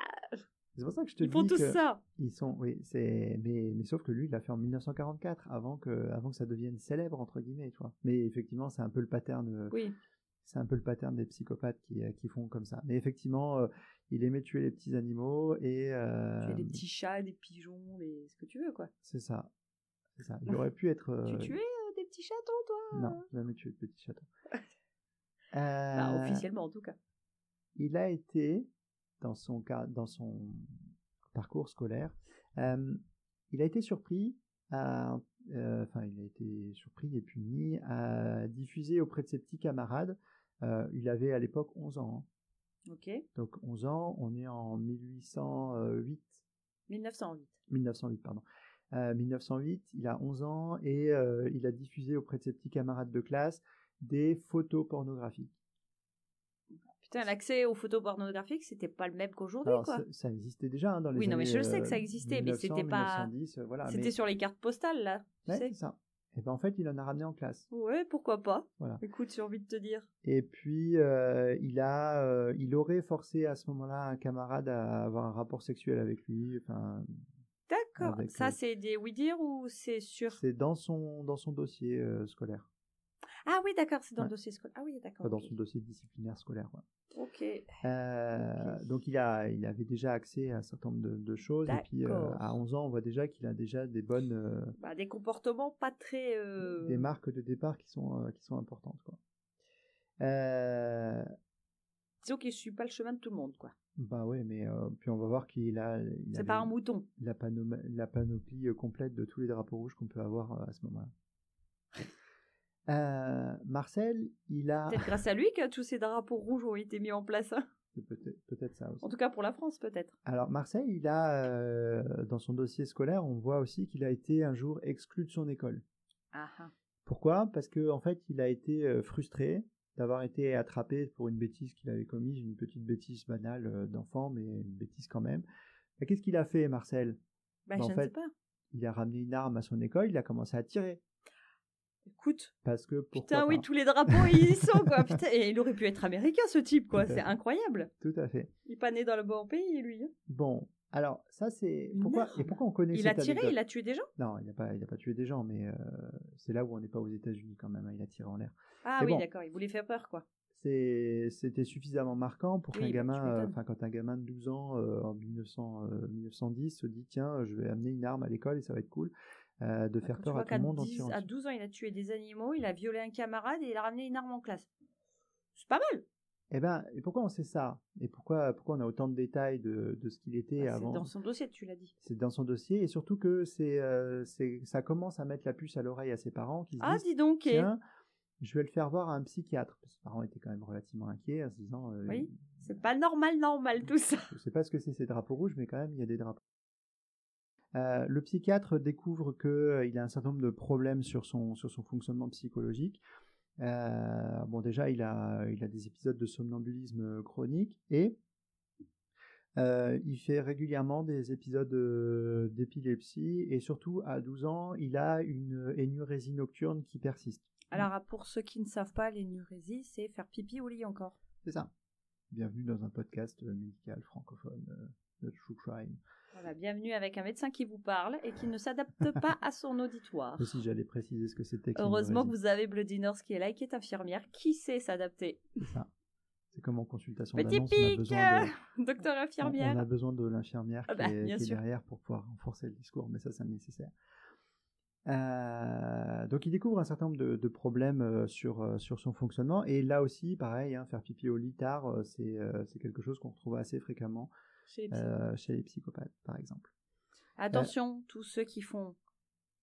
c'est pour ça que je te dis ils font tous ça. Ils sont, oui, mais sauf que lui, il l'a fait en 1944, avant que ça devienne célèbre entre guillemets, tu vois. Mais effectivement, c'est un peu le pattern. Oui. C'est un peu le pattern des psychopathes qui font comme ça. Mais effectivement, il aimait tuer les petits animaux et tuer des petits chats, des pigeons, ce que tu veux, quoi. C'est ça. Il aurait pu être. Tu tuais des petits chatons, toi? Non, jamais tué de petits chatons. Officiellement, en tout cas. Il a été dans son parcours scolaire, il a été surpris il a été surpris et puni à diffuser auprès de ses petits camarades. Il avait à l'époque 11 ans. Hein. Ok. Donc 11 ans, on est en 1908. 1908, pardon. 1908, il a 11 ans et il a diffusé auprès de ses petits camarades de classe des photos pornographiques. Putain, l'accès aux photos pornographiques, c'était pas le même qu'aujourd'hui, quoi. Ça existait déjà hein, dans les années... Oui, non, mais je sais que ça existait, 1900, mais c'était pas... 1910, voilà. C'était sur les cartes postales, là. Ouais, c'est ça. Et ben en fait, il en a ramené en classe. Ouais, pourquoi pas. Voilà. Écoute, j'ai envie de te dire. Et puis, il aurait forcé à ce moment-là un camarade à avoir un rapport sexuel avec lui. Enfin. D'accord. Ça, c'est des oui-dire ou c'est sûr? C'est dans son dossier scolaire. Ah oui, d'accord, c'est dans le dossier scolaire. Ah oui, d'accord. Dans son dossier disciplinaire scolaire. Ouais. Ok. Donc, il avait déjà accès à un certain nombre de choses. Et puis, à 11 ans, on voit déjà qu'il a déjà des bonnes... des comportements pas très... Des marques de départ qui sont importantes, quoi. Disons qu'il ne suit pas le chemin de tout le monde, quoi. Bah oui, mais puis on va voir qu'il a... C'est pas un mouton. La panoplie complète de tous les drapeaux rouges qu'on peut avoir à ce moment-là. Marcel, il a... Peut-être grâce à lui que tous ces drapeaux rouges ont été mis en place. Hein. Peut-être ça aussi. En tout cas pour la France, peut-être. Alors Marcel, il a, dans son dossier scolaire, on voit aussi qu'il a été un jour exclu de son école. Ah. Pourquoi ? Parce que en fait, il a été frustré d'avoir été attrapé pour une bêtise qu'il avait commise, une petite bêtise banale d'enfant, mais une bêtise quand même. Et qu'est-ce qu'il a fait, Marcel ? Je ne sais pas. Il a ramené une arme à son école, il a commencé à tirer. Écoute, parce que putain, oui, tous les drapeaux, ils y sont, quoi. Putain, et il aurait pu être américain, ce type, quoi. C'est incroyable. Tout à fait. Il n'est pas né dans le bon pays, lui. Bon, alors, ça, c'est... Pourquoi on connaît cette anecdote ? Il a tiré, il a tué des gens ? Non, il n'a pas tué des gens, mais c'est là où on n'est pas aux États-Unis, quand même. Hein, il a tiré en l'air. Ah mais oui, bon, d'accord, il voulait faire peur, quoi. c'était suffisamment marquant pour qu'un Oui, bah, tu gamin, m'étonnes. quand un gamin de 12 ans en 1910 se dit tiens, je vais amener une arme à l'école et ça va être cool, de faire Quand tu peur à vois tout qu'à le monde en tirant à dessus. 12 ans, il a tué des animaux, il a violé un camarade et il a ramené une arme en classe. C'est pas mal. Eh ben, et pourquoi on sait ça? Et pourquoi on a autant de détails de ce qu'il était Bah, c'est avant? dans son dossier, tu l'as dit. C'est dans son dossier, et surtout que ça commence à mettre la puce à l'oreille à ses parents qui se Ah, disent dis donc. tiens, je vais le faire voir à un psychiatre. Ses parents étaient quand même relativement inquiets en se disant Oui, c'est pas normal tout ça. je sais pas ce que c'est ces drapeaux rouges, mais quand même il y a des drapeaux. Le psychiatre découvre qu'il a un certain nombre de problèmes sur son fonctionnement psychologique. Bon, déjà il a des épisodes de somnambulisme chronique, et il fait régulièrement des épisodes d'épilepsie, et surtout à 12 ans, il a une énurésie nocturne qui persiste. Alors, pour ceux qui ne savent pas, l'énurésie, c'est faire pipi au lit encore. C'est ça. Bienvenue dans un podcast médical francophone de True Crime. Voilà, bienvenue avec un médecin qui vous parle et qui ne s'adapte pas à son auditoire. Aussi, j'allais préciser ce que c'était que Heureusement que l'énurésie. vous avez Bloody Nurse qui est là et qui est infirmière, qui sait s'adapter. C'est ça. C'est comme en consultation Petit d'annonce, on a pic, besoin docteur infirmière. on a besoin de l'infirmière Ah bah, bien qui est sûr. derrière pour pouvoir renforcer le discours, mais ça c'est nécessaire. Donc il découvre un certain nombre de problèmes sur son fonctionnement, et là aussi pareil, faire pipi au lit tard, c'est quelque chose qu'on retrouve assez fréquemment Chez chez les psychopathes par exemple. Attention, tous ceux qui font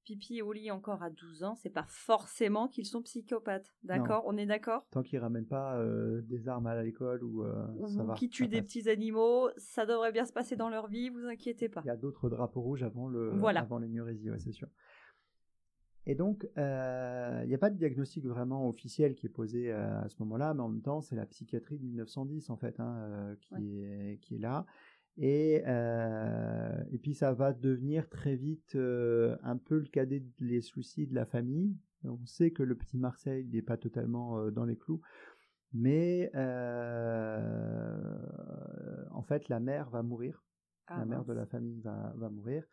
pipi au lit encore à 12 ans, c'est pas forcément qu'ils sont psychopathes, d'accord? On est d'accord? Tant qu'ils ramènent pas des armes à l'école ou ça va. Qui tuent des petits animaux, ça devrait bien se passer dans leur vie, vous inquiétez pas. Il y a d'autres drapeaux rouges avant l'énurésie, ouais, c'est sûr. Et donc, il n'y a pas de diagnostic vraiment officiel qui est posé à ce moment-là, mais en même temps, c'est la psychiatrie de 1910 en fait qui est là. Et puis ça va devenir très vite un peu le cadet des soucis de la famille. On sait que le petit Marcel n'est pas totalement dans les clous, mais en fait la mère va mourir. La mère de la famille va mourir.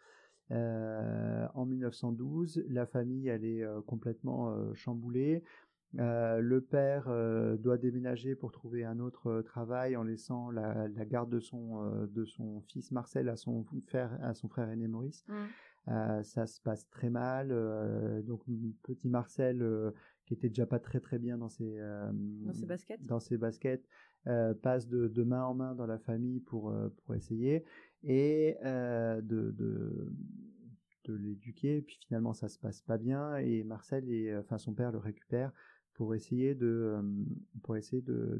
En 1912, la famille elle est complètement chamboulée. Le père doit déménager pour trouver un autre travail en laissant la garde de son fils Marcel à son frère aîné Maurice. Ça se passe très mal. Donc petit Marcel, qui était déjà pas très très bien dans ses baskets, passe de main en main dans la famille pour essayer et de l'éduquer. Puis finalement ça se passe pas bien, et Marcel son père le récupère pour essayer de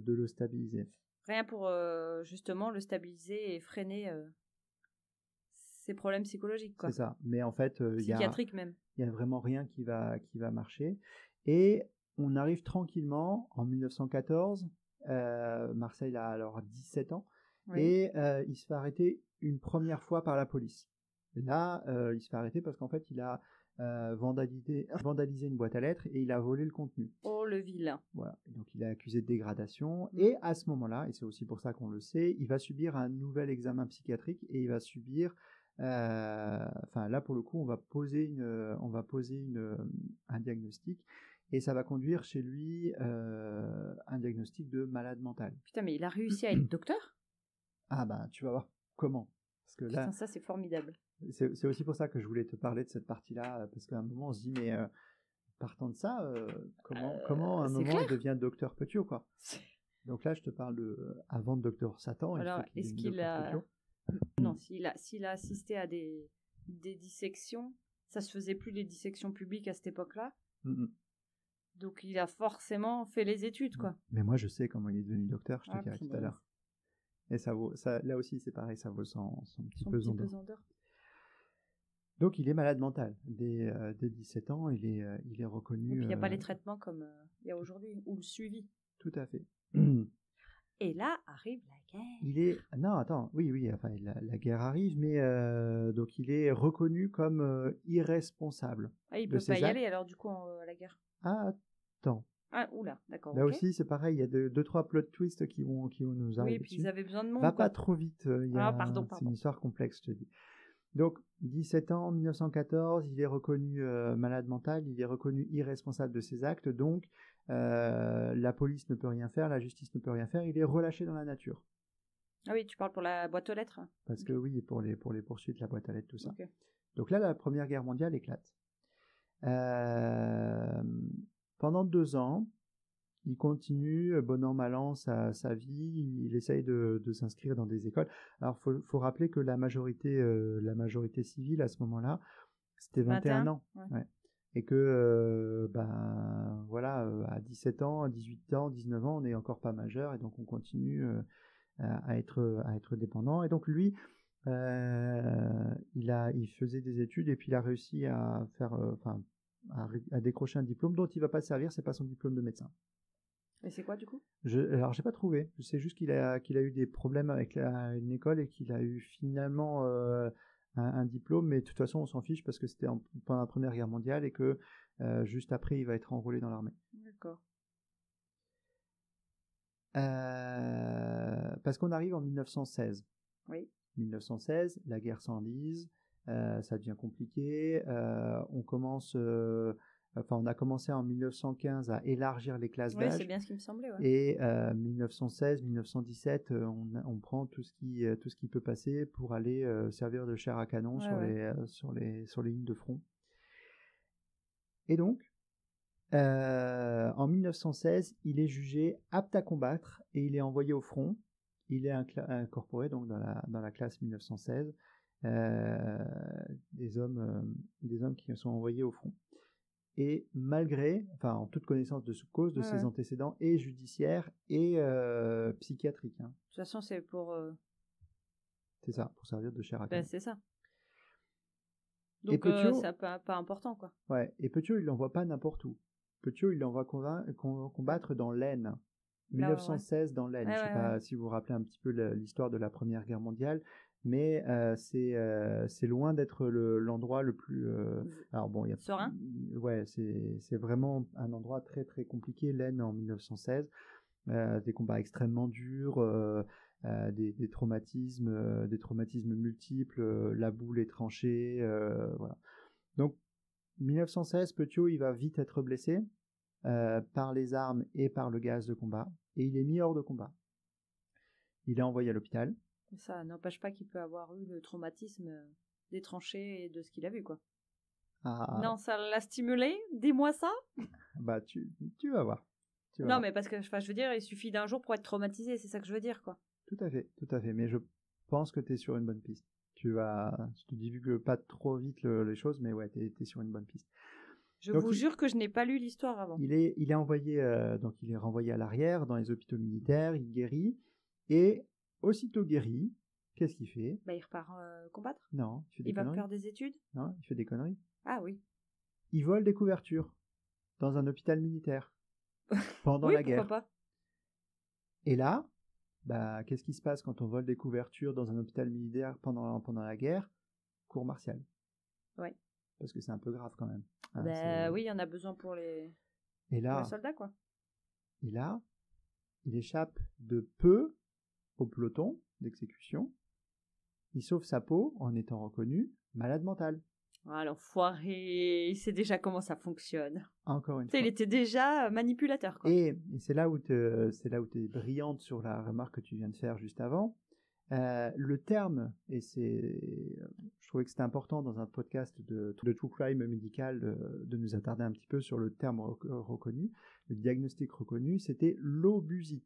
le stabiliser. Rien pour justement le stabiliser et freiner ses problèmes psychologiques, quoi. C'est ça. Mais en fait, psychiatrique même. Il y a vraiment rien qui va marcher. Et on arrive tranquillement en 1914. Marcel a alors 17 ans, oui. Et il se fait arrêter une première fois par la police. Et là, il se fait arrêter parce qu'en fait, il a vandalisé une boîte à lettres et il a volé le contenu. Oh, le vilain. Voilà. Donc il est accusé de dégradation, et à ce moment-là, et c'est aussi pour ça qu'on le sait, il va subir un nouvel examen psychiatrique, et il va subir là pour le coup on va poser un diagnostic, et ça va conduire chez lui un diagnostic de malade mental. Putain, mais il a réussi à être docteur? Ah bah tu vas voir comment. Parce que putain, là, ça c'est formidable. C'est aussi pour ça que je voulais te parler de cette partie-là, parce qu'à un moment on se dit mais partant de ça, comment à un moment il devient docteur Petiot, quoi. Donc là je te parle de avant de docteur Satan. Alors est-ce qu'il a non, s'il a assisté à des dissections, ça se faisait plus les dissections publiques à cette époque-là. Donc il a forcément fait les études, quoi. Mais moi je sais comment il est devenu docteur, je te dirai tout à l'heure. Et ça là aussi c'est pareil, ça vaut son petit pesant d'or. Donc il est malade mental. Dès 17 ans, il est reconnu. Et puis il n'y a pas les traitements comme il y a aujourd'hui, ou le suivi. Tout à fait. Et là arrive la guerre. Non, attends, oui, enfin la guerre arrive, mais donc il est reconnu comme irresponsable. Ah, il peut pas y aller alors du coup à la guerre. Ah, attends. Ah, oula, d'accord. Là aussi, c'est pareil, il y a 2-3 plot twists qui vont nous arriver. Oui, et puis ils avaient besoin de monde. Va pas trop vite. Pardon. C'est une histoire complexe, je te dis. Donc, 17 ans, 1914, il est reconnu malade mental, il est reconnu irresponsable de ses actes, donc la police ne peut rien faire, la justice ne peut rien faire, il est relâché dans la nature. Ah oui, tu parles pour la boîte aux lettres. Parce que oui, pour les poursuites, la boîte à lettres, tout ça. Okay. Donc là, la Première Guerre mondiale éclate. Pendant 2 ans, il continue, bon an, mal an, sa vie, il essaye de s'inscrire dans des écoles. Alors, faut rappeler que la majorité civile, à ce moment-là, c'était 21 ans. Ouais. Et que, voilà, à 17 ans, à 18 ans, 19 ans, on n'est encore pas majeur, et donc on continue à être dépendant. Et donc lui, il faisait des études, et puis il a réussi à faire, à décrocher un diplôme dont il va pas se servir, c'est pas son diplôme de médecin. Et c'est quoi du coup? Alors j'ai pas trouvé. Je sais juste qu'il a eu des problèmes avec une école, et qu'il a eu finalement un diplôme, mais de toute façon on s'en fiche parce que c'était pendant la Première Guerre mondiale, et que juste après il va être enrôlé dans l'armée. D'accord. Parce qu'on arrive en 1916. Oui. 1916, la guerre s'enlise, ça devient compliqué. On a commencé en 1915 à élargir les classes d'âge. Oui, c'est bien ce qui me semblait. Ouais. Et 1916, 1917, on prend tout ce qui peut passer pour aller servir de chair à canon sur les lignes de front. Et donc, en 1916, il est jugé apte à combattre et il est envoyé au front. Il est incorporé donc dans la classe 1916, des hommes qui sont envoyés au front. Et malgré, en toute connaissance de cause de ses antécédents et judiciaires et psychiatriques. Hein. De toute façon, c'est pour... C'est ça, pour servir de chair à canon. C'est ça. Donc, c'est pas important, quoi. Ouais, et Petiot, il l'envoie pas n'importe où. Petiot, il l'envoie combattre dans l'Aisne. 1916 dans l'Aisne. Je ne sais pas si vous vous rappelez un petit peu l'histoire de la Première Guerre mondiale, mais c'est loin d'être l'endroit le plus... alors bon, serein. Ouais, c'est vraiment un endroit très très compliqué, l'Aisne en 1916. Des combats extrêmement durs, des traumatismes multiples, la boue, les tranchées, voilà. Donc 1916, Petiot, il va vite être blessé par les armes et par le gaz de combat, et il est mis hors de combat. Il est envoyé à l'hôpital. Ça n'empêche pas qu'il peut avoir eu le traumatisme des tranchées et de ce qu'il a vu, quoi. Ah. Non, ça l'a stimulé. Dis-moi ça. Bah, tu vas voir. Non, mais parce que, je veux dire, il suffit d'un jour pour être traumatisé, c'est ça que je veux dire, quoi. Tout à fait. Mais je pense que tu es sur une bonne piste. Je te divulgue pas trop vite les choses, mais ouais, t'es sur une bonne piste. Donc, vous jure que je n'ai pas lu l'histoire avant. Il est envoyé, donc il est renvoyé à l'arrière dans les hôpitaux militaires, il guérit, et aussitôt guéri, qu'est-ce qu'il fait? Il repart combattre? Non, il va faire des études? Non, il fait des conneries. Ah oui. Il vole des couvertures dans un hôpital militaire pendant la guerre. Pourquoi pas? Et là, qu'est-ce qui se passe quand on vole des couvertures dans un hôpital militaire pendant la guerre? Cour martiale. Ouais. Parce que c'est un peu grave quand même. Oui, il y en a besoin pour les soldats, quoi. Et là, il échappe de peu au peloton d'exécution. Il sauve sa peau en étant reconnu malade mental. Ah, l'enfoiré, il sait déjà comment ça fonctionne. Encore une fois. Il était déjà manipulateur, quoi. Et c'est là où tu es brillante sur la remarque que tu viens de faire juste avant. Le terme, et je trouvais que c'était important dans un podcast de True Crime médical de nous attarder un petit peu sur le terme reconnu, le diagnostic reconnu, c'était l'obusite.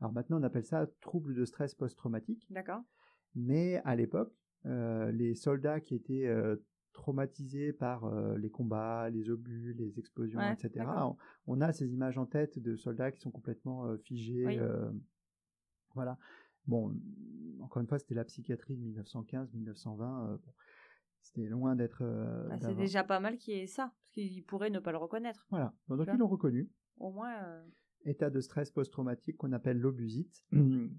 Alors maintenant on appelle ça trouble de stress post-traumatique. D'accord. Mais à l'époque, les soldats qui étaient traumatisés par les combats, les obus, les explosions, etc. On a ces images en tête de soldats qui sont complètement figés. Oui. Voilà. Bon, encore une fois, c'était la psychiatrie de 1915-1920. C'était loin d'être... c'est déjà pas mal qu'il y ait ça, parce qu'ils pourraient ne pas le reconnaître. Voilà. Donc ils l'ont reconnu. Au moins... État de stress post-traumatique qu'on appelle l'obusite,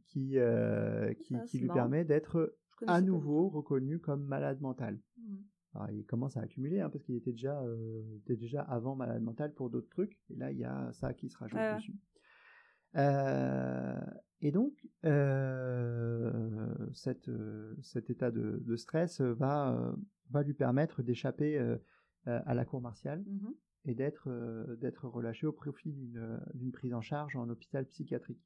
qui lui permet d'être à nouveau reconnu comme malade mental. Alors, il commence à accumuler, parce qu'il était déjà avant malade mental pour d'autres trucs, et là il y a ça qui se rajoute dessus. Et donc cet état de stress va lui permettre d'échapper à la cour martiale et d'être relâché au profit d'une prise en charge en hôpital psychiatrique.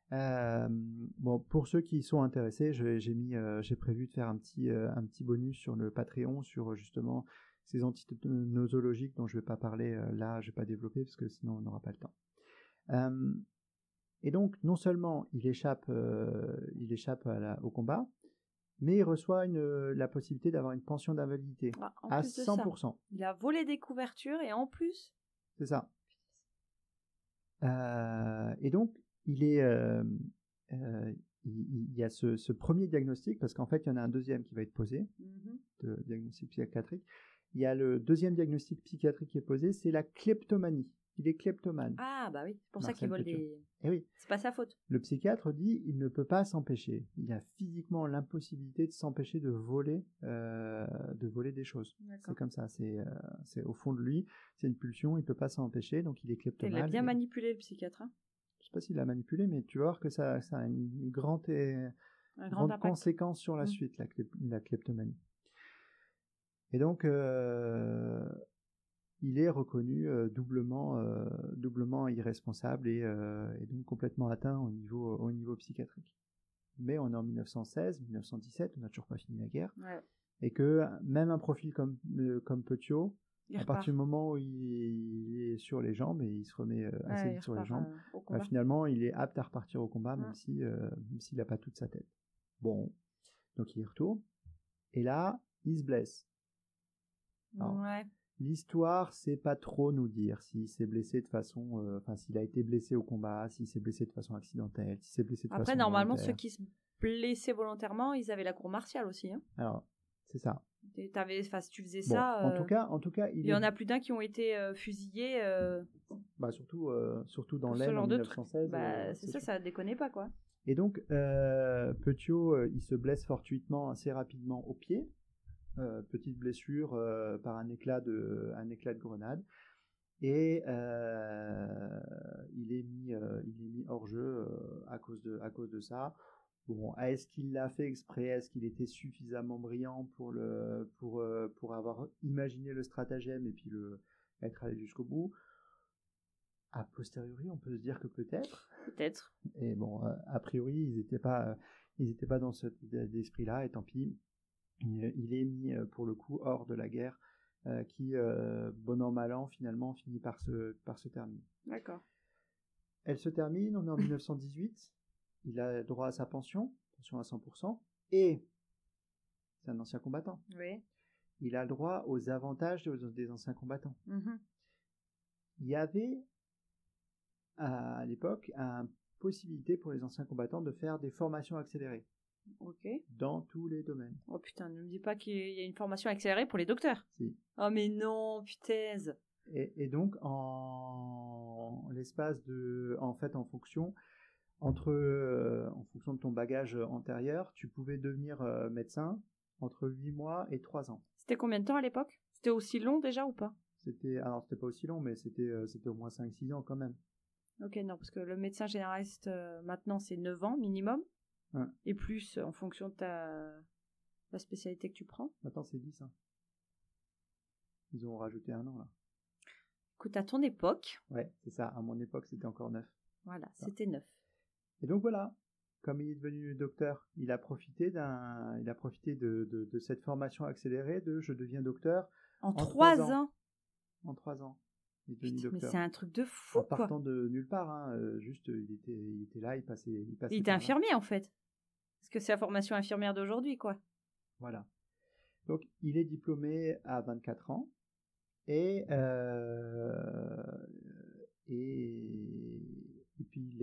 Bon, pour ceux qui sont intéressés, j'ai prévu de faire un petit bonus sur le Patreon sur justement ces entités nosologiques dont je vais pas parler là, je vais pas développer parce que sinon on n'aura pas le temps. Et donc non seulement il échappe au combat, mais il reçoit la possibilité d'avoir une pension d'invalidité à 100%. Ça, il a volé des couvertures et en plus. C'est ça. Et donc il y a ce premier diagnostic, parce qu'en fait, il y en a un deuxième qui va être posé, de diagnostic psychiatrique. Il y a le deuxième diagnostic psychiatrique qui est posé, c'est la kleptomanie. Il est kleptomane. Ah, bah oui, c'est pour ça qu'il vole des... Eh oui. C'est pas sa faute. Le psychiatre dit il ne peut pas s'empêcher. Il a physiquement l'impossibilité de s'empêcher de voler des choses. D'accord. C'est comme ça, c'est au fond de lui, c'est une pulsion, il peut pas s'en empêcher, donc il est kleptomane. Il a bien manipulé le psychiatre, hein. Je sais pas s'il l'a manipulé, mais tu vas voir que ça a une grande conséquence sur la suite, la kleptomanie. Et donc, il est reconnu doublement irresponsable et donc complètement atteint au niveau psychiatrique. Mais on est en 1916, 1917, on n'a toujours pas fini la guerre, et que même un profil comme Petiot, à partir du moment où il est sur les jambes et il se remet assez vite sur les jambes, finalement il est apte à repartir au combat, même s'il n'a pas toute sa tête. Bon, donc il y retourne, et là, il se blesse. Alors, l'histoire, c'est pas trop nous dire s'il s'est blessé de façon, s'il a été blessé au combat, s'il s'est blessé de façon accidentelle, s'il s'est blessé de façon volontaire. Après, normalement, ceux qui se blessaient volontairement, ils avaient la cour martiale aussi, hein. Alors, c'est ça. Si tu faisais ça... En tout cas, il y en a plus d'un qui ont été fusillés. Surtout dans l'Aisne en 1916. C'est ça, ça déconnait pas, quoi. Et donc, Petiot, il se blesse fortuitement assez rapidement au pied. Petite blessure par un éclat de grenade. Et il est mis hors jeu à cause de ça. Bon, est-ce qu'il l'a fait exprès? Est-ce qu'il était suffisamment brillant pour avoir imaginé le stratagème et puis être allé jusqu'au bout? A posteriori, on peut se dire que peut-être. Peut-être. Et bon, a priori, ils étaient pas dans cet esprit-là, et tant pis. Il est mis pour le coup hors de la guerre, qui, bon an mal an, finalement finit par se terminer. D'accord. Elle se termine, on est en 1918. Il a droit à sa pension à 100%, et c'est un ancien combattant. Oui. Il a le droit aux avantages des anciens combattants. Mm-hmm. Il y avait à l'époque une possibilité pour les anciens combattants de faire des formations accélérées. Ok. Dans tous les domaines. Oh putain, ne me dis pas qu'il y a une formation accélérée pour les docteurs. Si. Oh mais non, putaise. Et donc, en l'espace en fonction de ton bagage antérieur, tu pouvais devenir médecin entre 8 mois et 3 ans. C'était combien de temps à l'époque? C'était aussi long déjà ou pas? C'était pas aussi long, mais c'était au moins 5-6 ans quand même. Ok, non, parce que le médecin généraliste, maintenant, c'est 9 ans minimum. Ouais. Et plus en fonction de la spécialité que tu prends. Maintenant, c'est 10. Hein. Ils ont rajouté 1 an, là. Écoute, à ton époque... Ouais, c'est ça. À mon époque, c'était encore 9. Voilà, c'était 9. Et donc, voilà. Comme il est devenu docteur, il a profité de cette formation accélérée de « je deviens docteur » en 3 ans. En 3 ans. Il est devenu docteur. Mais c'est un truc de fou, quoi. En partant de nulle part, hein. Juste, il était là, il passait. Il était infirmier, en fait. Parce que c'est la formation infirmière d'aujourd'hui, quoi. Voilà. Donc, il est diplômé à 24 ans. Et puis,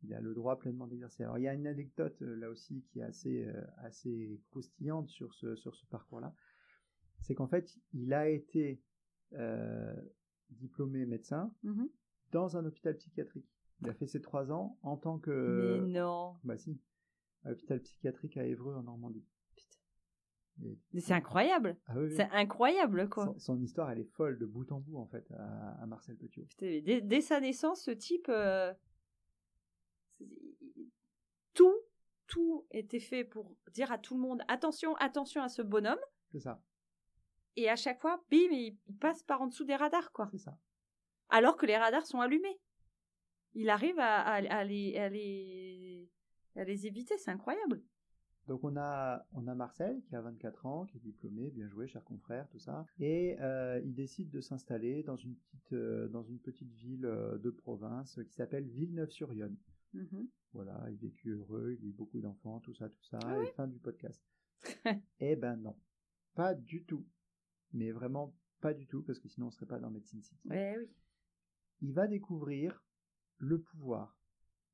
il a le droit pleinement d'exercer. Alors, il y a une anecdote, là aussi, qui est assez croustillante sur ce parcours-là. C'est qu'en fait, il a été diplômé médecin dans un hôpital psychiatrique. Il a fait ses 3 ans en tant que... Mais non. Bah si. À l'hôpital psychiatrique à Évreux en Normandie. Putain. Mais c'est incroyable. Ah oui, oui. C'est incroyable, quoi. Son histoire, elle est folle de bout en bout, en fait, à Marcel Petiot. Putain, dès sa naissance, ce type... Tout était fait pour dire à tout le monde attention à ce bonhomme. C'est ça. Et à chaque fois, bim, il passe par en dessous des radars, quoi. C'est ça. Alors que les radars sont allumés. Il arrive à les éviter, c'est incroyable. Donc on a Marcel qui a 24 ans, qui est diplômé, bien joué, cher confrère, tout ça. Et il décide de s'installer dans une petite ville de province qui s'appelle Villeneuve-sur-Yonne. Mhm. Voilà, il vécut heureux, il a eu beaucoup d'enfants, tout ça, Ah et ouais. fin du podcast. Eh ben non, pas du tout. Mais vraiment pas du tout, parce que sinon on serait pas dans Medicine City. Ouais, oui. Il va découvrir le pouvoir.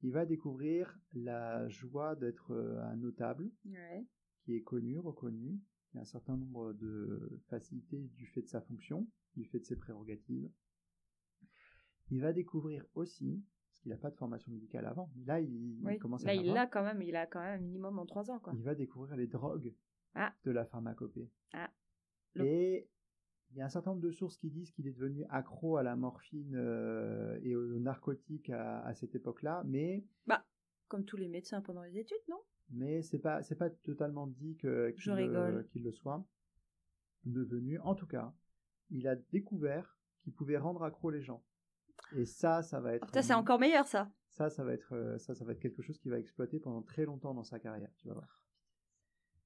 Il va découvrir la joie d'être un notable, Ouais. qui est connu, reconnu. Il y a un certain nombre de facilités du fait de sa fonction, du fait de ses prérogatives. Il va découvrir aussi, parce qu'il n'a pas de formation médicale avant, mais là il commence à il savoir. a quand même un minimum en 3 ans, quoi. Il va découvrir les drogues de la pharmacopée. Ah. Et il y a un certain nombre de sources qui disent qu'il est devenu accro à la morphine et aux narcotiques à cette époque-là, mais comme tous les médecins pendant les études, non? Mais c'est pas totalement dit qu'il le soit devenu. En tout cas, il a découvert qu'il pouvait rendre accro les gens. Et ça va être. Putain, c'est encore meilleur, ça. Ça va être quelque chose qui va exploiter pendant très longtemps dans sa carrière, tu vas voir.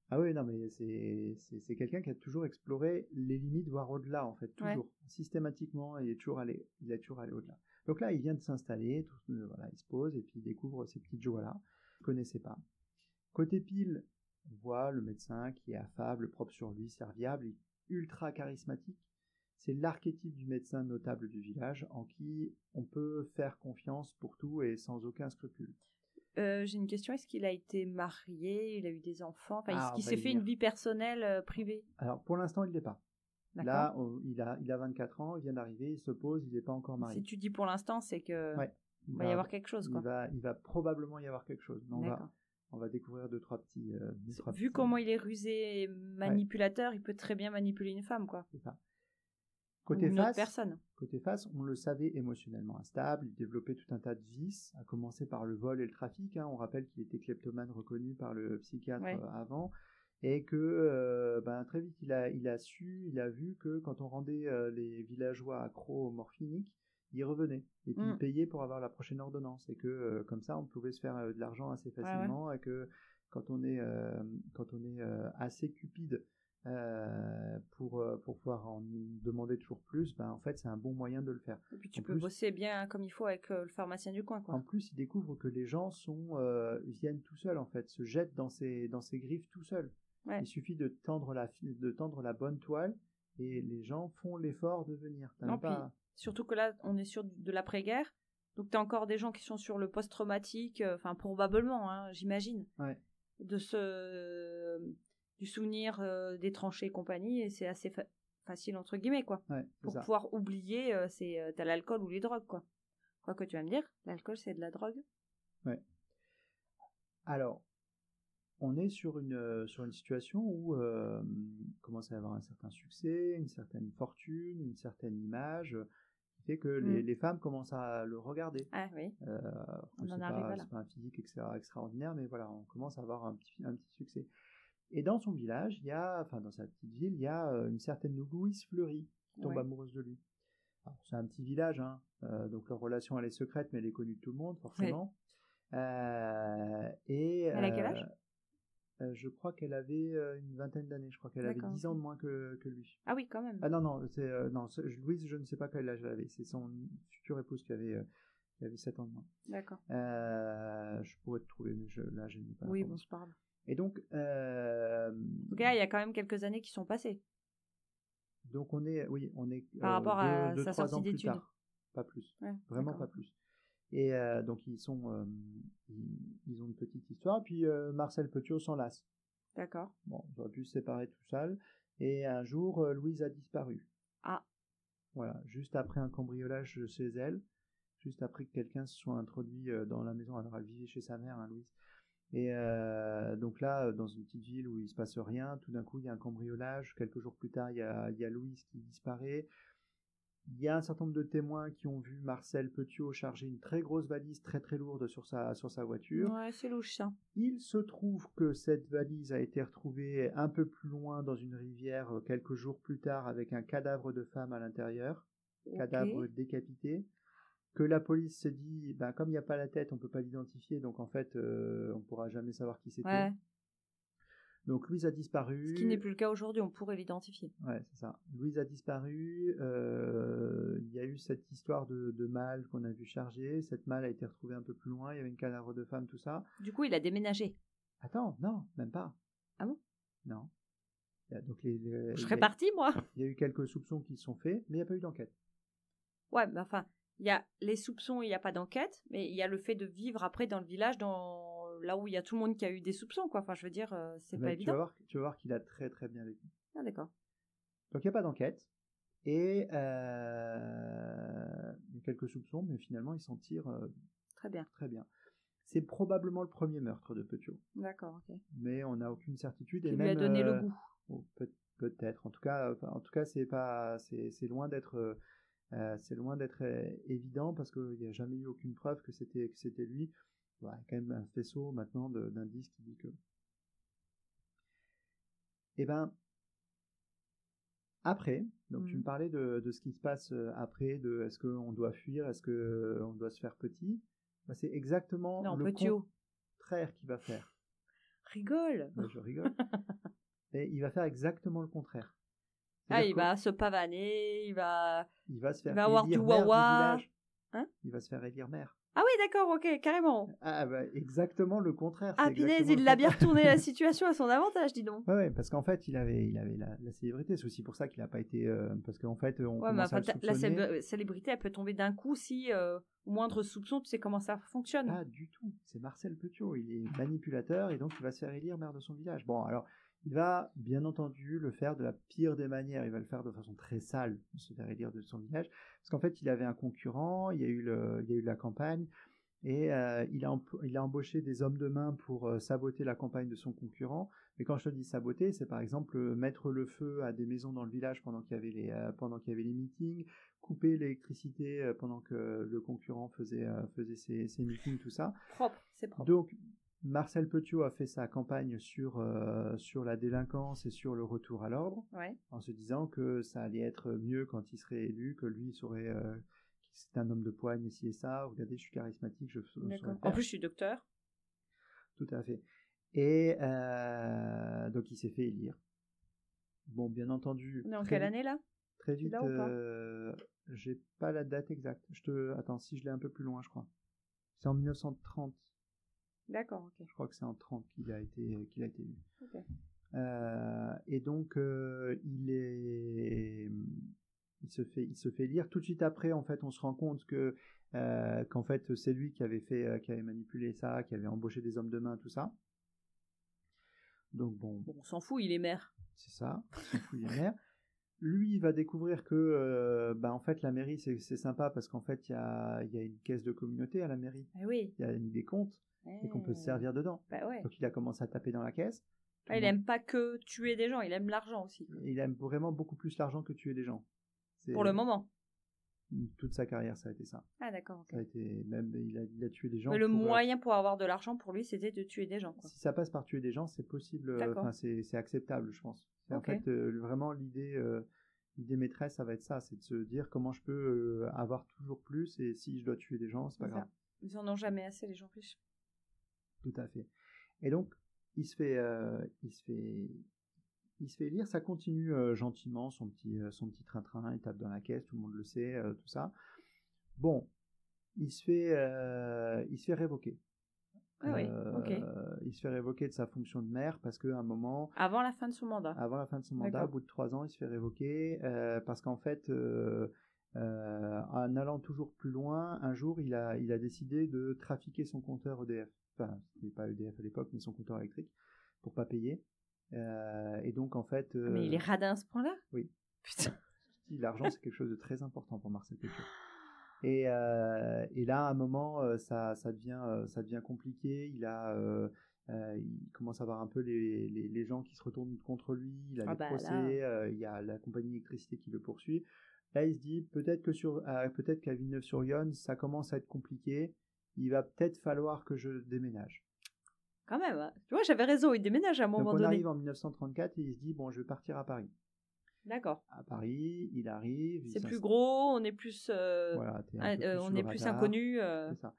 Ah oui, non, mais c'est quelqu'un qui a toujours exploré les limites, voire au-delà, en fait, toujours. Ouais. Systématiquement, il a toujours allé au-delà. Donc là, il vient de s'installer, voilà, il se pose et puis il découvre ces petites joies-là. Il ne connaissait pas. Côté pile, on voit le médecin qui est affable, propre sur lui, serviable, ultra charismatique. C'est l'archétype du médecin notable du village en qui on peut faire confiance pour tout et sans aucun scrupule. J'ai une question, est-ce qu'il a été marié, il a eu des enfants, est-ce qu'il s'est fait une vie personnelle privée? Alors pour l'instant il ne l'est pas. D'accord. Là il a 24 ans, il vient d'arriver, il se pose, il n'est pas encore marié. Si tu dis pour l'instant, c'est que il va y avoir quelque chose, quoi. Il va probablement y avoir quelque chose. On va découvrir deux, trois petits... Vu comment il est rusé et manipulateur, il peut très bien manipuler une femme, quoi. C'est ça. Ou une autre personne. Côté face, on le savait émotionnellement instable, il développait tout un tas de vices, à commencer par le vol et le trafic. On rappelle qu'il était kleptomane reconnu par le psychiatre avant, et que très vite il a vu que quand on rendait les villageois accros morphiniques, ils revenaient et puis ils payaient pour avoir la prochaine ordonnance, et que comme ça on pouvait se faire de l'argent assez facilement, et que quand on est assez cupide pour pouvoir en demander toujours plus, en fait c'est un bon moyen de le faire. Et puis tu peux bosser bien comme il faut avec le pharmacien du coin, quoi. En plus, il découvre que les gens viennent tout seuls, en fait, se jettent dans ses griffes tout seuls. Il suffit de tendre la bonne toile et les gens font l'effort de venir. Surtout que là on est sur de l'après-guerre, donc t'as encore des gens qui sont sur le post-traumatique, probablement, j'imagine, du souvenir des tranchées et compagnie, et c'est assez facile entre guillemets, quoi. Pour pouvoir oublier, t'as l'alcool ou les drogues, quoi. Quoi que tu vas me dire, l'alcool c'est de la drogue. Ouais. Alors, on est sur une situation où commence à y avoir un certain succès, une certaine fortune, une certaine image, qui fait que les femmes commencent à le regarder. Ah oui. On en arrive là. C'est pas un physique extraordinaire, mais voilà, on commence à avoir un petit succès. Et dans son village, dans sa petite ville, il y a une certaine Louise Fleury qui tombe amoureuse de lui. Alors, c'est un petit village, donc leur relation elle est secrète, mais elle est connue de tout le monde, forcément. Elle a quel âge? Je crois qu'elle avait une vingtaine d'années. Je crois qu'elle avait 10 ans de moins que lui. Ah oui, quand même. Ah non, Louise, je ne sais pas quel âge elle avait. C'est son future épouse qui avait 7 ans de moins. D'accord. Je pourrais te trouver, mais là, je n'ai pas. Oui, bon, c'est pas grave. Et donc... il y a quand même quelques années qui sont passées. Donc on est par rapport à sa sortie d'études. Pas plus. Ouais, vraiment pas plus. Et donc ils ont une petite histoire. Puis Marcel Petiot s'en lasse. D'accord. Bon, ils auraient pu se séparer tout seul. Et un jour, Louise a disparu. Ah. Voilà, juste après un cambriolage chez elle, juste après que quelqu'un se soit introduit dans la maison. Alors elle vivait chez sa mère, Louise. Et donc là, dans une petite ville où il se passe rien, tout d'un coup il y a un cambriolage. Quelques jours plus tard, il y a Louise qui disparaît. Il y a un certain nombre de témoins qui ont vu Marcel Petiot charger une très grosse valise très très lourde sur sa voiture. Ouais, c'est louche ça. Il se trouve que cette valise a été retrouvée un peu plus loin dans une rivière quelques jours plus tard avec un cadavre de femme à l'intérieur, cadavre décapité, que la police s'est dit, comme il n'y a pas la tête, on peut pas l'identifier, donc en fait, on pourra jamais savoir qui c'était. Ouais. Donc Louise a disparu. Ce qui n'est plus le cas aujourd'hui, on pourrait l'identifier. Ouais, c'est ça. Louise a disparu. Il y a eu cette histoire de malle qu'on a vu charger. Cette malle a été retrouvée un peu plus loin. Il y avait une cadavre de femme, tout ça. Du coup, il a déménagé. Attends, non, même pas. Ah bon? Non. Donc je serais partie, moi. Il y a eu quelques soupçons qui se sont faits, mais il n'y a pas eu d'enquête. Ouais, mais enfin, il y a les soupçons, il n'y a pas d'enquête, mais il y a le fait de vivre après dans le village, là où il y a tout le monde qui a eu des soupçons, quoi. Enfin, je veux dire, c'est pas évident. Tu vas voir qu'il a très très bien vécu. Ah, d'accord. Donc il n'y a pas d'enquête. Et il y a quelques soupçons, mais finalement, ils s'en tirent très bien. Très bien. C'est probablement le premier meurtre de Petiot. D'accord, ok. Mais on n'a aucune certitude. Qui lui a donné le goût. Peut-être. En tout cas, c'est loin d'être évident parce qu'il n'y a jamais eu aucune preuve que c'était lui. Il y a quand même un faisceau maintenant d'indices qui dit que. Eh ben, après, donc tu me parlais de ce qui se passe après, de est-ce qu'on doit fuir, est-ce qu'on doit se faire petit. C'est exactement le contraire qu'il va faire. Rigole. Je rigole. Et il va faire exactement le contraire. Il va se pavaner, il va se faire avoir du wawa. Hein? Il va se faire élire maire. Ah oui, d'accord, ok, carrément. Ah exactement le contraire. Ah punaise, il l'a bien retourné la situation à son avantage, dis donc. Ouais, parce qu'en fait, il avait la célébrité. C'est aussi pour ça qu'il n'a pas été... parce qu'en fait, on commence à le soupçonner. La célébrité, elle peut tomber d'un coup si, au moindre soupçon, tu sais comment ça fonctionne. Pas du tout. C'est Marcel Petiot. Il est manipulateur et donc il va se faire élire maire de son village. Bon, alors, il va bien entendu le faire de la pire des manières. Il va le faire de façon très sale, se faire élire de son village. Parce qu'en fait, il avait un concurrent, il y a eu la campagne, et il a embauché des hommes de main pour saboter la campagne de son concurrent. Mais quand je te dis saboter, c'est par exemple mettre le feu à des maisons dans le village pendant qu'il y avait les meetings, couper l'électricité pendant que le concurrent faisait ses meetings, tout ça. C'est propre. Donc, Marcel Petiot a fait sa campagne sur la délinquance et sur le retour à l'ordre, en se disant que ça allait être mieux quand il serait élu, que lui saurait, c'est un homme de poigne ici et ça. Regardez, je suis charismatique, je saurais faire. En plus, je suis docteur. Tout à fait. Et donc, il s'est fait élire. Bon, bien entendu. On est en quelle année là? Très vite. J'ai pas la date exacte. Attends, si je l'ai un peu plus loin, je crois. C'est en 1930. D'accord, ok. Je crois que c'est en 30 qu'il a été élu. Okay. Et donc il se fait élire. Tout de suite après, en fait, on se rend compte qu'en fait c'est lui qui avait manipulé ça, qui avait embauché des hommes de main, tout ça. Donc bon, on s'en fout, il est maire. C'est ça, on s'en fout, il est maire. Lui, il va découvrir que en fait la mairie c'est sympa parce qu'en fait il y a une caisse de communauté à la mairie. Oui. Il y a des comptes. Et qu'on peut se servir dedans. Donc il a commencé à taper dans la caisse. Il aime pas que tuer des gens, il aime l'argent aussi. Il aime vraiment beaucoup plus l'argent que tuer des gens. Pour le moment. Toute sa carrière, ça a été ça. Ah d'accord. Okay. Ça a été même il a tué des gens. Mais le moyen pour avoir de l'argent pour lui, c'était de tuer des gens. Quoi. Si ça passe par tuer des gens, c'est possible. C'est acceptable, je pense. En fait, vraiment l'idée maîtresse, ça va être ça, c'est de se dire comment je peux avoir toujours plus et si je dois tuer des gens, c'est pas grave. Ils en ont jamais assez les gens riches. Tout à fait. Et donc, il se fait élire. Ça continue gentiment son petit train-train. Il tape dans la caisse, tout le monde le sait, tout ça. Bon, il se fait révoquer. Ah oui, ok. Il se fait révoquer de sa fonction de maire parce qu'à un moment... Avant la fin de son mandat. Avant la fin de son mandat, au bout de 3 ans, il se fait révoquer parce qu'en fait... en allant toujours plus loin, un jour, il a décidé de trafiquer son compteur EDF. Enfin, c'était pas EDF à l'époque, mais son compteur électrique, pour pas payer. Et donc, en fait... Mais il est radin à ce point-là? Oui. Putain. L'argent, c'est quelque chose de très important pour Marcel Petiot. Et là, à un moment, ça devient compliqué. Il commence à avoir un peu les gens qui se retournent contre lui. Il a des procès. Il y a la compagnie d'électricité qui le poursuit. Là, il se dit peut-être qu'à Villeneuve-sur-Yonne, ça commence à être compliqué. Il va peut-être falloir que je déménage. Quand même, hein. Tu vois, j'avais raison, il déménage à un moment Donc on donné. arrive en 1934 et il se dit bon, je vais partir à Paris. D'accord. À Paris, il arrive. C'est plus gros, on est plus, voilà, t'es un peu plus on sous est le plus radar. inconnu. C'est ça.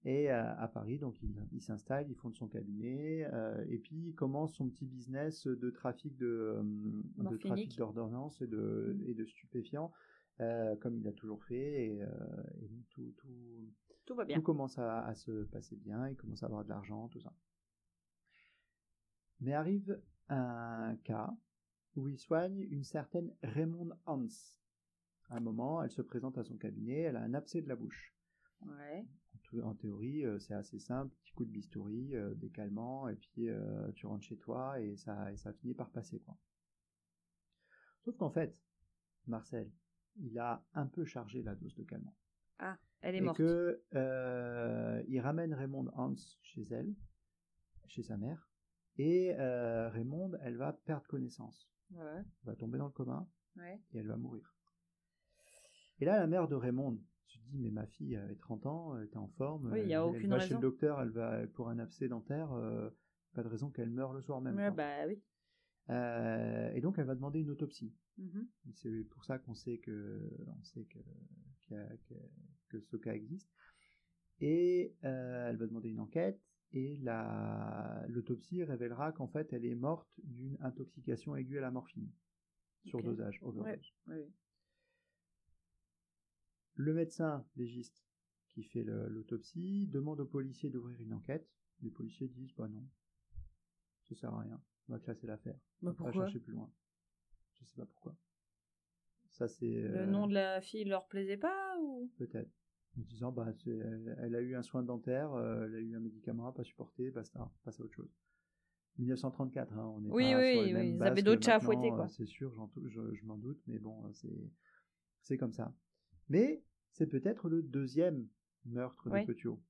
Et à Paris, donc il s'installe, il fonde son cabinet, et puis il commence son petit business de trafic d'ordonnances et de stupéfiants, comme il a toujours fait, et tout va bien. Tout commence à se passer bien, il commence à avoir de l'argent, tout ça. Mais arrive un cas où il soigne une certaine Raymonde Hans. À un moment, elle se présente à son cabinet, elle a un abcès de la bouche. Ouais. En théorie, c'est assez simple, petit coup de bistouri, des calmants, et puis tu rentres chez toi et ça finit par passer, quoi. Sauf qu'en fait, Marcel, il a un peu chargé la dose de calmant. Ah, elle est morte. Et que il ramène Raymonde Hans chez elle, chez sa mère, et Raymonde, elle va perdre connaissance. Ouais. Elle va tomber dans le coma, ouais. et elle va mourir. Et là, la mère de Raymonde se dit, mais ma fille avait 30 ans, elle était en forme, oui, il n'y a aucune elle va raison. chez le docteur, elle va pour un abcès dentaire, pas de raison qu'elle meure le soir même. Ouais, bah oui. Et donc elle va demander une autopsie. Mm-hmm. C'est pour ça qu'on sait que ce cas existe. Et elle va demander une enquête, et l'autopsie révélera qu'en fait elle est morte d'une intoxication aiguë à la morphine, surdosage, overdose. Ouais. Le médecin légiste qui fait l'autopsie demande aux policiers d'ouvrir une enquête. Les policiers disent bah non, ça sert à rien, on va classer l'affaire. Bah on va pas chercher plus loin. Je sais pas pourquoi. Ça c'est. Le nom de la fille leur plaisait pas ou? Peut-être. En disant bah elle a eu un soin dentaire, elle a eu un médicament, pas supporté, basta, passe à autre chose. 1934, hein, on est pas sur les mêmes ils bases avaient que d'autres chats à maintenant, fouetter, quoi. c'est sûr, je m'en doute, mais bon, c'est comme ça. Mais c'est peut-être le deuxième meurtre de Petiot.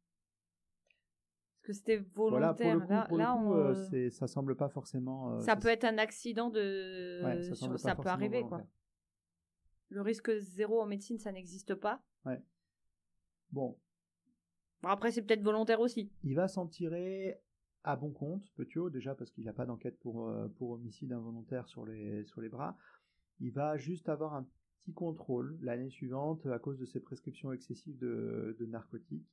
Parce que c'était volontaire. Voilà, pour le coup, ça semble pas forcément. Ça peut être un accident de. Ouais, ça peut arriver, quoi. Le risque zéro en médecine, ça n'existe pas. Ouais. Bon, après, c'est peut-être volontaire aussi. Il va s'en tirer à bon compte, Petiot, déjà parce qu'il n'a pas d'enquête pour homicide involontaire sur les bras. Il va juste avoir un petit contrôle l'année suivante à cause de ses prescriptions excessives de narcotiques.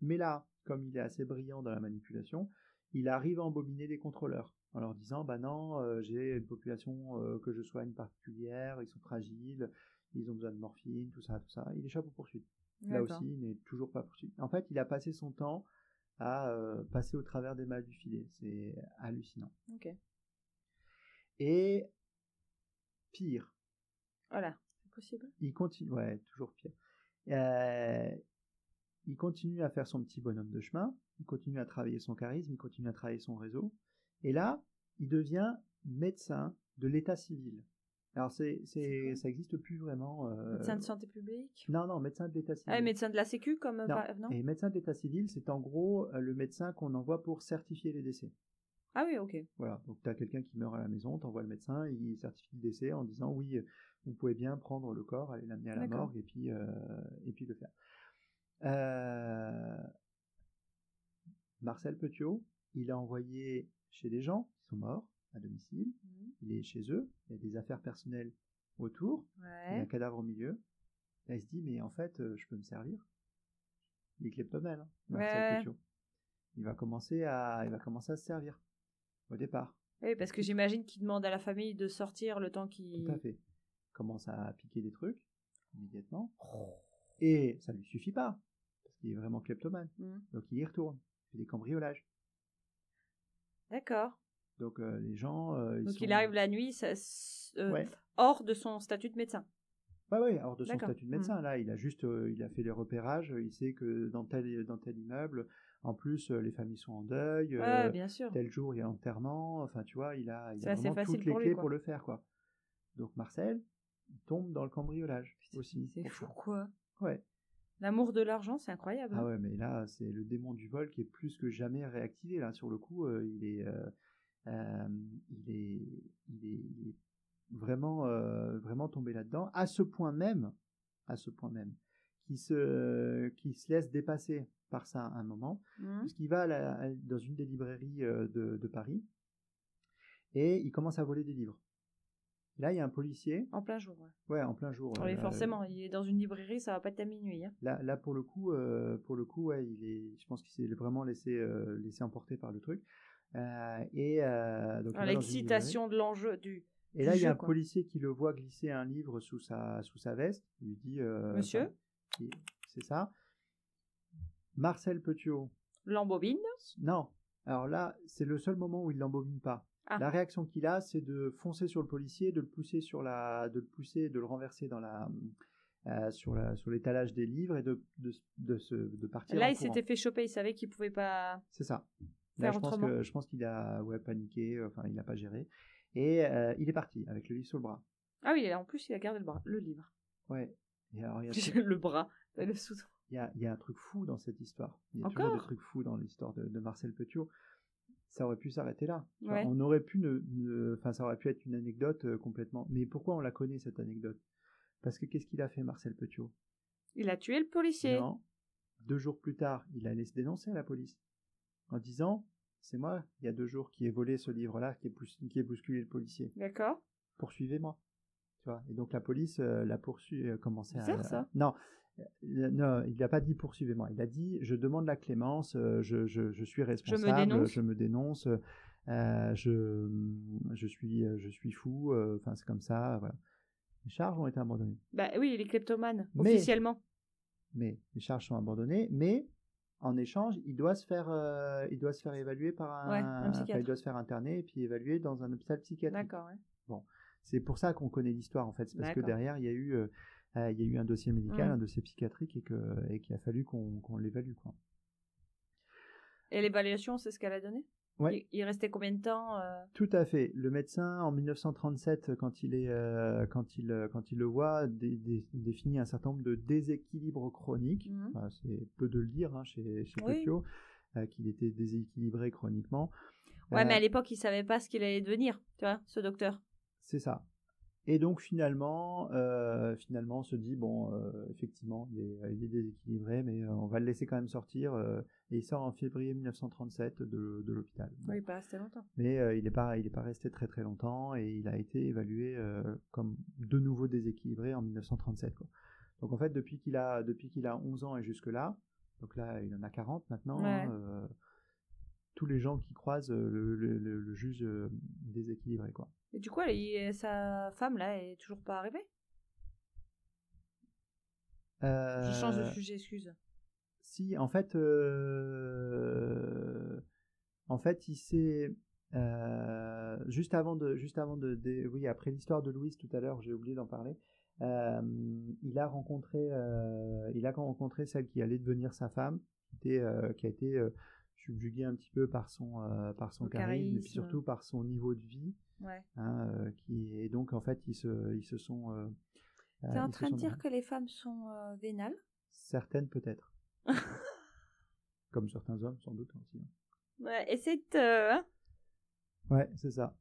Mais là, comme il est assez brillant dans la manipulation, il arrive à embobiner les contrôleurs en leur disant bah non, j'ai une population que je soigne particulière, ils sont fragiles, ils ont besoin de morphine, tout ça. Il échappe aux poursuites. Là aussi, il n'est toujours pas poursuivi. En fait, il a passé son temps à passer au travers des mailles du filet. C'est hallucinant. Ok. Et pire. Voilà, c'est possible. Il continue, ouais, toujours pire. Il continue à faire son petit bonhomme de chemin, il continue à travailler son charisme, il continue à travailler son réseau. Et là, il devient médecin de l'état civil. Alors ça existe plus vraiment. Médecin de santé publique? Non, médecin de l'état civil. Ah, médecin de la Sécu comme non. Et médecin de l'état civil, c'est en gros le médecin qu'on envoie pour certifier les décès. Ah oui, ok. Voilà, donc tu as quelqu'un qui meurt à la maison, t'envoies le médecin, il certifie le décès en disant oui, vous pouvez bien prendre le corps, aller l'amener à la morgue et puis le faire. Marcel Petiot, il a envoyé chez des gens qui sont morts à domicile, il est chez eux, il y a des affaires personnelles autour, il y a un cadavre au milieu. Là, il se dit mais en fait je peux me servir. Il est kleptomane, Marcel Petiot. Il va commencer à se servir au départ. Oui, parce que j'imagine qu'il demande à la famille de sortir le temps qu'il... Tout à fait. Il commence à piquer des trucs immédiatement. Et ça lui suffit pas, parce qu'il est vraiment kleptomane. Donc il y retourne, il fait des cambriolages. D'accord. Donc les gens... Donc il arrive la nuit, hors de son statut de médecin. Ouais, hors de son statut de médecin. Là, il a juste il a fait les repérages, il sait que dans tel immeuble, en plus les familles sont en deuil, bien sûr. tel jour il y a l'enterrement, enfin tu vois, il a vraiment toutes les clés pour le faire, quoi. Donc Marcel, il tombe dans le cambriolage aussi. C'est fou, quoi. Ouais. L'amour de l'argent, c'est incroyable. Ah ouais, mais là, c'est le démon du vol qui est plus que jamais réactivé. Là, sur le coup, il vraiment, vraiment tomber là-dedans, à ce point même, qu'il se laisse dépasser par ça à un moment, puisqu'il va dans une des librairies de Paris, et il commence à voler des livres. Là, il y a un policier. En plein jour, ouais. Ouais, en plein jour. Oui, forcément, il est dans une librairie, ça va pas être à minuit. Hein. Là, pour le coup, ouais, je pense qu'il s'est vraiment laissé emporter par le truc. Donc l'excitation de l'enjeu Et là, il y a un policier qui le voit glisser un livre sous sa veste. Il lui dit Monsieur, c'est ça. Marcel Petiot l'embobine? Non. Alors là, c'est le seul moment où il l'embobine pas. Ah. La réaction qu'il a, c'est de foncer sur le policier, de le pousser, de le renverser sur l'étalage des livres et de partir. Là, il s'était fait choper, il savait qu'il pouvait pas. C'est ça. Là, je pense qu'il a paniqué, enfin, il n'a pas géré. Et il est parti avec le livre sur le bras. Ah oui, en plus, il a gardé le livre. Ouais. Et alors, le bras, le sous. Il y a un truc fou dans cette histoire. Il y a toujours des trucs fous dans l'histoire de Marcel Petiot. Ça aurait pu s'arrêter là. Ouais. On aurait pu ça aurait pu être une anecdote complètement. Mais pourquoi on la connaît, cette anecdote? Parce que qu'est-ce qu'il a fait, Marcel Petiot? Il a tué le policier. Non. 2 jours plus tard, il allait se dénoncer à la police en disant: c'est moi, il y a 2 jours, qui ai volé ce livre-là, qui ai bousculé le policier. D'accord. Poursuivez-moi. Tu vois. Et donc la police l'a poursuivi, commençait à... ça. Non, il n'a pas dit poursuivez-moi. Il a dit: je demande la clémence, je suis responsable, je me dénonce, je suis fou. Enfin, c'est comme ça. Voilà. Les charges ont été abandonnées. Bah oui, il est kleptomane, officiellement. Mais les charges sont abandonnées, mais en échange, il doit se faire évaluer par un psychiatre. Il doit se faire interner et puis évaluer dans un hôpital psychiatrique. D'accord, ouais. Bon, c'est pour ça qu'on connaît l'histoire, en fait. C'est parce que derrière, il y a eu un dossier médical, un dossier psychiatrique, et qu'il a fallu qu'on l'évalue, quoi. Et l'évaluation, c'est ce qu'elle a donné? Ouais. Il restait combien de temps Tout à fait. Le médecin, en 1937, quand il le voit, définit un certain nombre de déséquilibres chroniques. Enfin, c'est peu de le dire, hein, chez Petiot, qu'il était déséquilibré chroniquement. Ouais, mais à l'époque, il savait pas ce qu'il allait devenir, tu vois, ce docteur. C'est ça. Et donc finalement, on se dit bon, effectivement, il est déséquilibré, mais on va le laisser quand même sortir. Et il sort en février 1937 de l'hôpital. Oui, il n'est pas resté longtemps. Mais il n'est pas resté très très longtemps, et il a été évalué comme de nouveau déséquilibré en 1937. Quoi. Donc en fait, depuis qu'il a 11 ans et jusque là, donc là il en a 40 maintenant. Ouais. Tous les gens qui croisent le jugent déséquilibré, quoi. Et du coup, sa femme, là, est toujours pas arrivée? Je change de sujet, excuse. Si, en fait, il s'est... juste avant oui, après l'histoire de Louise tout à l'heure, j'ai oublié d'en parler, il a rencontré celle qui allait devenir sa femme, qui a été subjuguée un petit peu par son charisme, et puis surtout par son niveau de vie. Ouais. Et donc en fait ils se sont. T'es en train de dire que les femmes sont vénales? Certaines peut-être. Comme certains hommes sans doute aussi. Ouais, et c'est Ouais, c'est ça.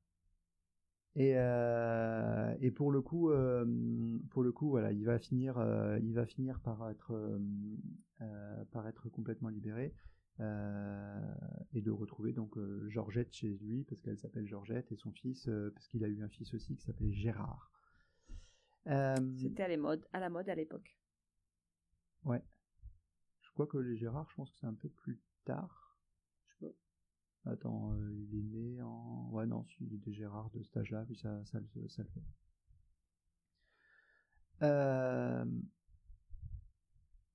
Et pour le coup, voilà, il va finir par être complètement libéré. Et de retrouver donc Georgette chez lui, parce qu'elle s'appelle Georgette, et son fils, parce qu'il a eu un fils aussi qui s'appelait Gérard. C'était à la mode à l'époque. Ouais. Je crois que les Gérard, je pense que c'est un peu plus tard. Je sais pas. Attends, il est né en... Ouais, non, il était Gérard de cet âge-là, puis ça le fait.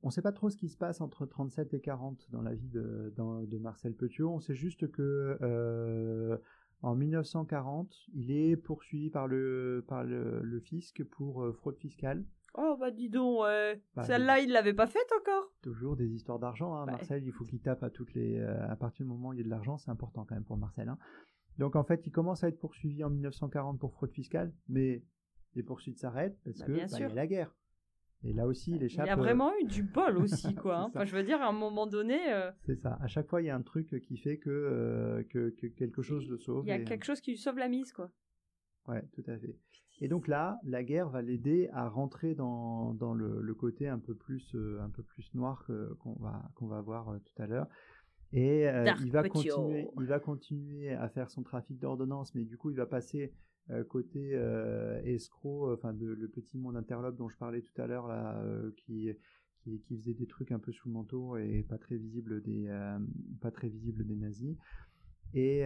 On ne sait pas trop ce qui se passe entre 37 et 40 dans la vie de Marcel Petiot. On sait juste que en 1940, il est poursuivi par le fisc pour fraude fiscale. Oh bah dis donc, celle-là il l'avait pas faite encore. Toujours des histoires d'argent, hein. Ouais. Marcel, il faut qu'il tape à partir du moment où il y a de l'argent, c'est important quand même pour Marcel. Hein. Donc en fait, il commence à être poursuivi en 1940 pour fraude fiscale, mais les poursuites s'arrêtent parce que il y a la guerre. Et là aussi, il échappe. Il a vraiment eu du bol aussi, quoi. Hein. Enfin, je veux dire, à un moment donné. C'est ça. À chaque fois, il y a un truc qui fait que quelque chose le sauve. Il y a quelque chose qui lui sauve la mise, quoi. Ouais, tout à fait. Et donc là, la guerre va l'aider à rentrer dans le côté un peu plus noir qu'on va voir tout à l'heure. Et il va continuer à faire son trafic d'ordonnances, mais du coup, il va passer côté escroc, le petit monde interlope dont je parlais tout à l'heure, là, qui faisait des trucs un peu sous le manteau et pas très visible des nazis. Et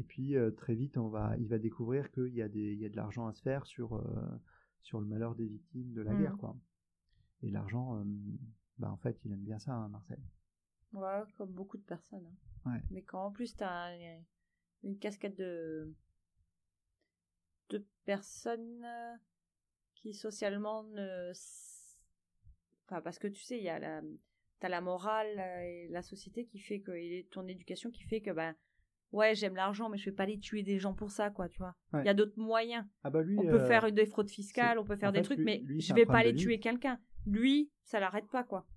puis très vite, il va découvrir qu'il y a de l'argent à se faire sur le malheur des victimes de la guerre, quoi. Et l'argent, en fait, il aime bien ça, hein, Marcel. Ouais, comme beaucoup de personnes. Hein. Ouais. Mais quand en plus t'as une cascade de personnes qui socialement ne... Enfin, parce que tu sais, t'as la morale et la société qui fait que, et ton éducation qui fait que, ouais, j'aime l'argent, mais je vais pas aller tuer des gens pour ça, quoi, tu vois. Ouais. Il y a d'autres moyens. Lui, on peut faire des fraudes fiscales, on peut faire des trucs, mais je vais pas aller tuer quelqu'un. Lui, ça l'arrête pas, quoi.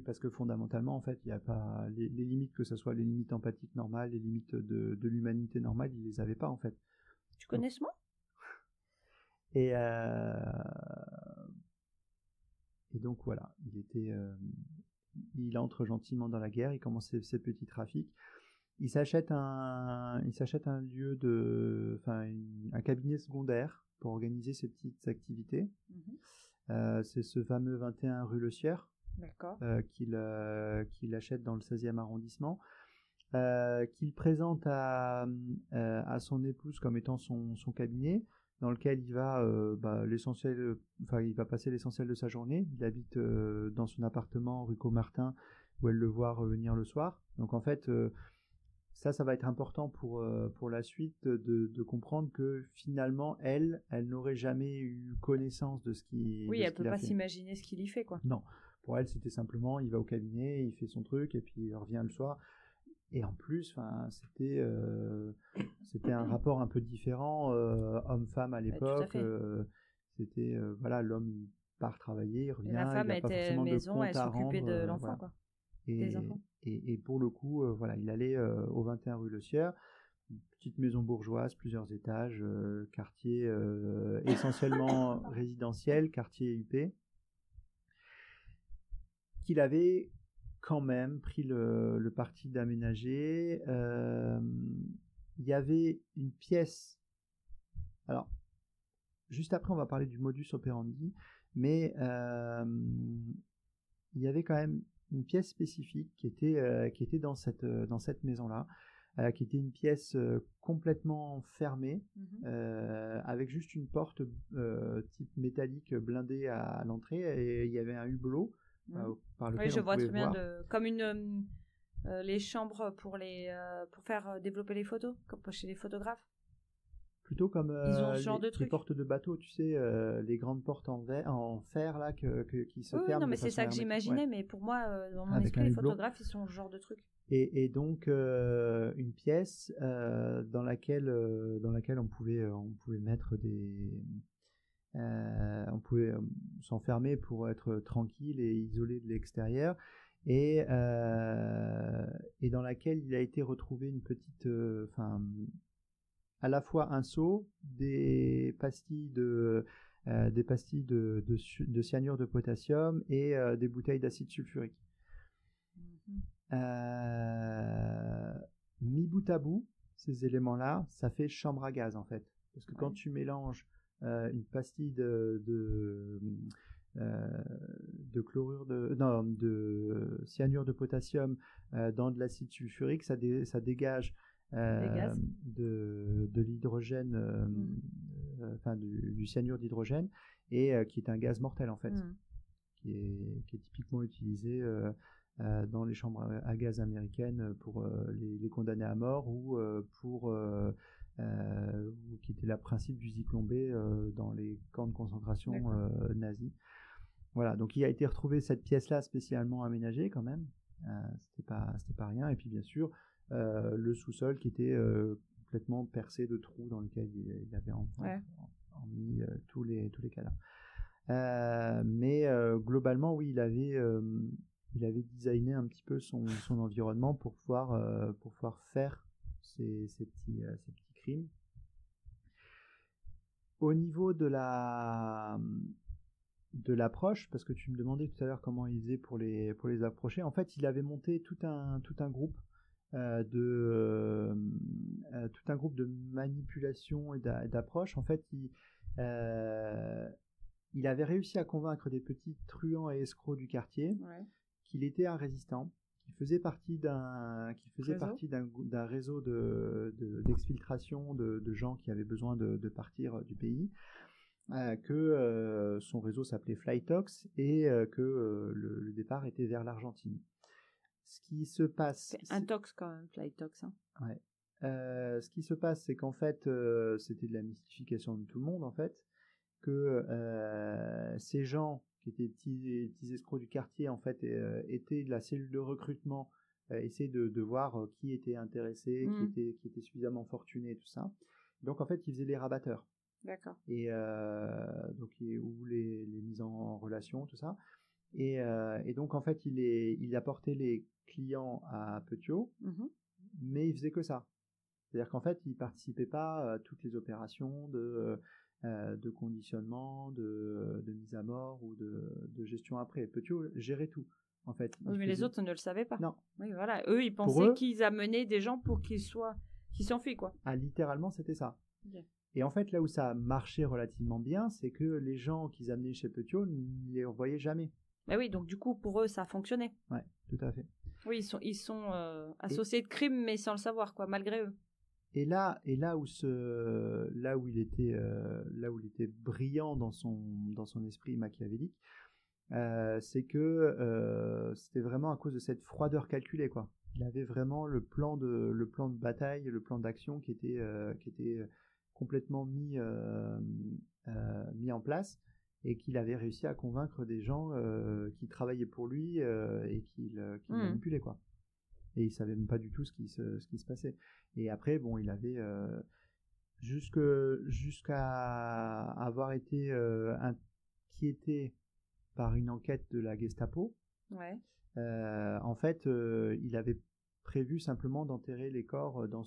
Parce que fondamentalement, en fait, il n'y a pas les limites, que ce soit les limites empathiques normales, les limites de l'humanité normale, il les avait pas, en fait. Tu connais ce mot ? Et donc voilà, il entre gentiment dans la guerre, il commence ses petits trafics. Il s'achète un lieu un cabinet secondaire pour organiser ses petites activités. C'est ce fameux 21 rue Le Sieur. D'accord. Qu'il achète dans le 16e arrondissement, qu'il présente à son épouse comme étant son cabinet, dans lequel il va il va passer l'essentiel de sa journée. Il habite dans son appartement rue Caumartin, où elle le voit revenir le soir. Donc en fait, ça va être important pour la suite de comprendre que finalement elle n'aurait jamais eu connaissance de ce qui... Oui, elle peut pas s'imaginer ce qu'il y fait, quoi. Non. Pour elle, c'était simplement, il va au cabinet, il fait son truc, et puis il revient le soir. Et en plus, c'était un rapport un peu différent, homme-femme à l'époque. C'était, l'homme il part travailler, il revient, et la femme il n'a pas forcément maison, de compte à rendre. Elle s'occupait de l'enfant, quoi. Des enfants. Et pour le coup, il allait au 21 rue Le Sieur, une petite maison bourgeoise, plusieurs étages, quartier essentiellement résidentiel, quartier huppé, qu'il avait quand même pris le parti d'aménager. Il y avait une pièce. Alors, juste après, on va parler du modus operandi, mais il y avait quand même une pièce spécifique qui était dans cette maison-là, qui était une pièce complètement fermée, avec juste une porte type métallique blindée à l'entrée, et il y avait un hublot. Par lequel je vois très bien, comme les chambres pour faire développer les photos, comme chez les photographes. Plutôt comme ils ont ce genre de les portes de bateau, tu sais, les grandes portes en fer là qui se ferment. Non, mais c'est ça que j'imaginais, mais pour moi, dans mon esprit, les photographes, ils sont ce genre de truc. Et donc une pièce dans laquelle on pouvait mettre on pouvait s'enfermer pour être tranquille et isolé de l'extérieur, et dans laquelle il a été retrouvé une petite, à la fois un seau, des pastilles de cyanure de potassium et des bouteilles d'acide sulfurique. Mis bout à bout, ces éléments-là, ça fait chambre à gaz en fait, parce que quand tu mélanges une pastille de chlorure de cyanure de potassium dans de l'acide sulfurique, ça dégage de l'hydrogène, du cyanure d'hydrogène, et qui est un gaz mortel en fait, qui est typiquement utilisé dans les chambres à gaz américaines pour les condamnés à mort, ou qui était le principe du Zyklon B dans les camps de concentration nazis. Voilà, donc il a été retrouvé cette pièce-là spécialement aménagée quand même. C'était pas rien. Et puis bien sûr le sous-sol qui était complètement percé de trous dans lesquels il avait mis tous les cadavres. Mais globalement, oui, il avait designé un petit peu son environnement pour pouvoir faire ces petits crimes. Au niveau de l'approche, parce que tu me demandais tout à l'heure comment il faisait pour les approcher, en fait, il avait monté tout un groupe tout un groupe de manipulation et d'approche. En fait, il avait réussi à convaincre des petits truands et escrocs du quartier qu'il était un résistant, qu'il faisait partie d'un réseau d'exfiltration de gens qui avaient besoin de partir du pays, que son réseau s'appelait Flytox et que le départ était vers l'Argentine. Ce qui se passe... C'est un tox quand même, Flytox. Hein. Ouais. Ce qui se passe, c'est qu'en fait, c'était de la mystification de tout le monde, en fait, que ces gens qui étaient petits escrocs du quartier, en fait, étaient de la cellule de recrutement, essayaient de voir qui était intéressé, qui était suffisamment fortuné et tout ça. Donc, en fait, ils faisaient les rabatteurs. D'accord. Et donc, ou les mises en relation, tout ça. Et donc, en fait, il apportait les clients à Petiot, mais il faisait que ça. C'est-à-dire qu'en fait, il participait pas à toutes les opérations de conditionnement, de mise à mort ou de gestion après. Petiot gérait tout, en fait. Oui, mais les autres ne le savaient pas. Non. Oui, voilà. Eux, ils pensaient qu'ils amenaient des gens pour qu'ils s'enfuient, quoi. Ah, littéralement, c'était ça. Okay. Et en fait, là où ça marchait relativement bien, c'est que les gens qu'ils amenaient chez Petiot ne les revoyaient jamais. Bah oui, donc du coup, pour eux, ça a fonctionné. Ouais, tout à fait. Oui, ils sont associés de crimes, mais sans le savoir, quoi, malgré eux. Et là où il était brillant dans son esprit machiavélique, c'est que c'était vraiment à cause de cette froideur calculée, quoi. Il avait vraiment le plan de bataille, le plan d'action qui était complètement mis en place, et qu'il avait réussi à convaincre des gens qui travaillaient pour lui et qui manipulaient, quoi. Et il savait même pas du tout ce qui se passait. Et après, bon, il avait jusqu'à avoir été inquiété par une enquête de la Gestapo. Ouais. En fait, il avait prévu simplement d'enterrer les corps dans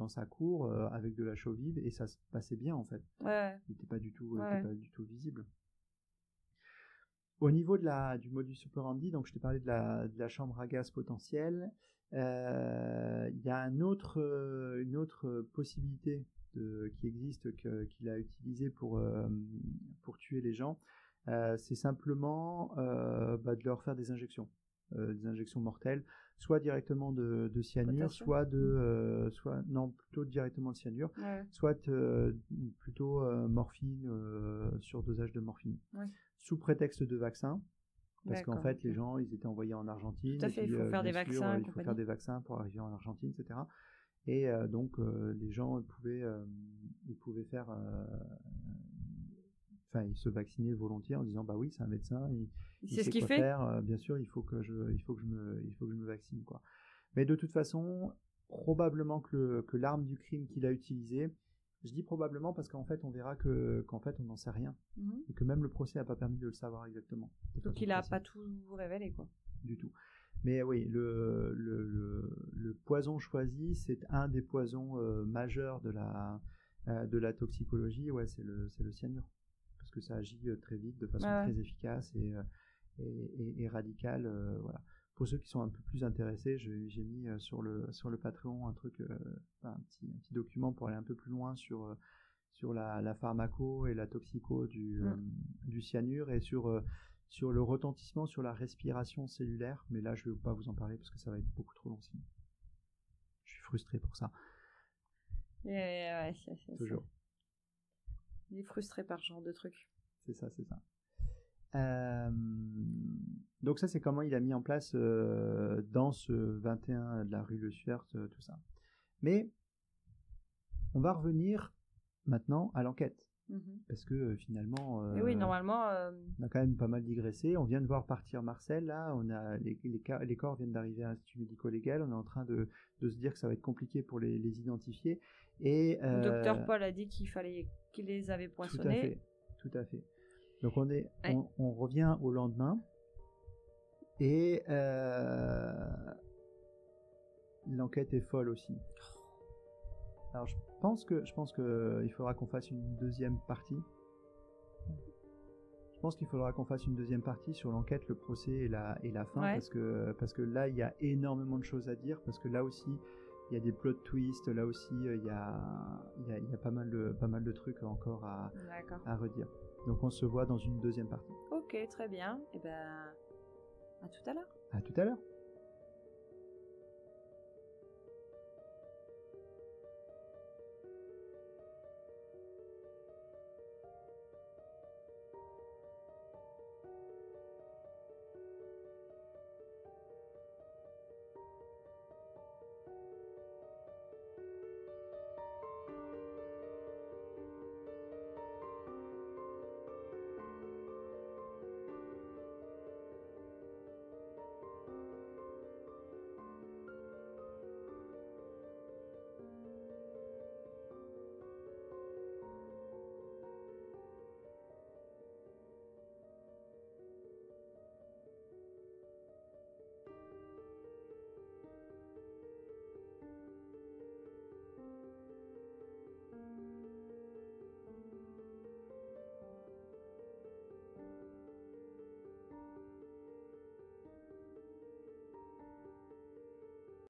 sa cour avec de la chaux vive, et ça se passait bien, en fait. Ouais. Il n'était pas du tout visible. Au niveau du modus operandi, donc je t'ai parlé de la chambre à gaz potentielle. Il y a une autre possibilité qui existe qu'il a utilisée pour tuer les gens. C'est simplement de leur faire des injections mortelles, soit directement de cyanure, plutôt directement de cyanure, soit plutôt morphine, surdosage de morphine, sous prétexte de vaccin. Parce qu'en fait, les gens, ils étaient envoyés en Argentine. Tout à fait, il faut faire des vaccins. Il faut faire des vaccins pour arriver en Argentine, etc. Et donc, les gens pouvaient faire... Enfin, ils se vaccinaient volontiers en disant, bah oui, c'est un médecin, il sait quoi faire. Bien sûr, il faut que je me vaccine, quoi. Mais de toute façon, probablement que l'arme du crime qu'il a utilisée, je dis probablement parce qu'en fait, on verra qu'en fait, on n'en sait rien. Et que même le procès n'a pas permis de le savoir exactement. Donc, il n'a pas tout révélé, quoi. Du tout. Mais oui, le poison choisi, c'est un des poisons majeurs de la toxicologie. Ouais, c'est le cyanure. Parce que ça agit très vite, de façon très efficace et radicale. Voilà. Pour ceux qui sont un peu plus intéressés, j'ai mis sur le Patreon un petit document pour aller un peu plus loin sur la pharmaco et la toxico du cyanure, et sur le retentissement sur la respiration cellulaire. Mais là, je ne vais pas vous en parler parce que ça va être beaucoup trop long sinon. Je suis frustré pour ça. Ouais, toujours. Il est frustré par ce genre de truc. C'est ça. Donc ça, c'est comment il a mis en place dans ce 21 de la rue Le Sueur, tout ça. Mais on va revenir maintenant à l'enquête. Parce que finalement, oui, normalement, on a quand même pas mal digressé. On vient de voir partir Marcel, là. On a les corps viennent d'arriver à l'Institut médico-légal. On est en train de se dire que ça va être compliqué pour les identifier. Et le docteur Paul a dit qu'il les avait poinçonnés. Tout à fait. Donc on revient au lendemain, et l'enquête est folle aussi. Alors je pense que il faudra qu'on fasse une deuxième partie. Je pense qu'il faudra qu'on fasse une deuxième partie sur l'enquête, le procès et la fin, Ouais. parce que là il y a énormément de choses à dire, parce que là aussi il y a des plot twists, là aussi il y a pas mal de trucs encore D'accord. à redire. Donc on se voit dans une deuxième partie. Ok, très bien. Et ben, à tout à l'heure. À tout à l'heure.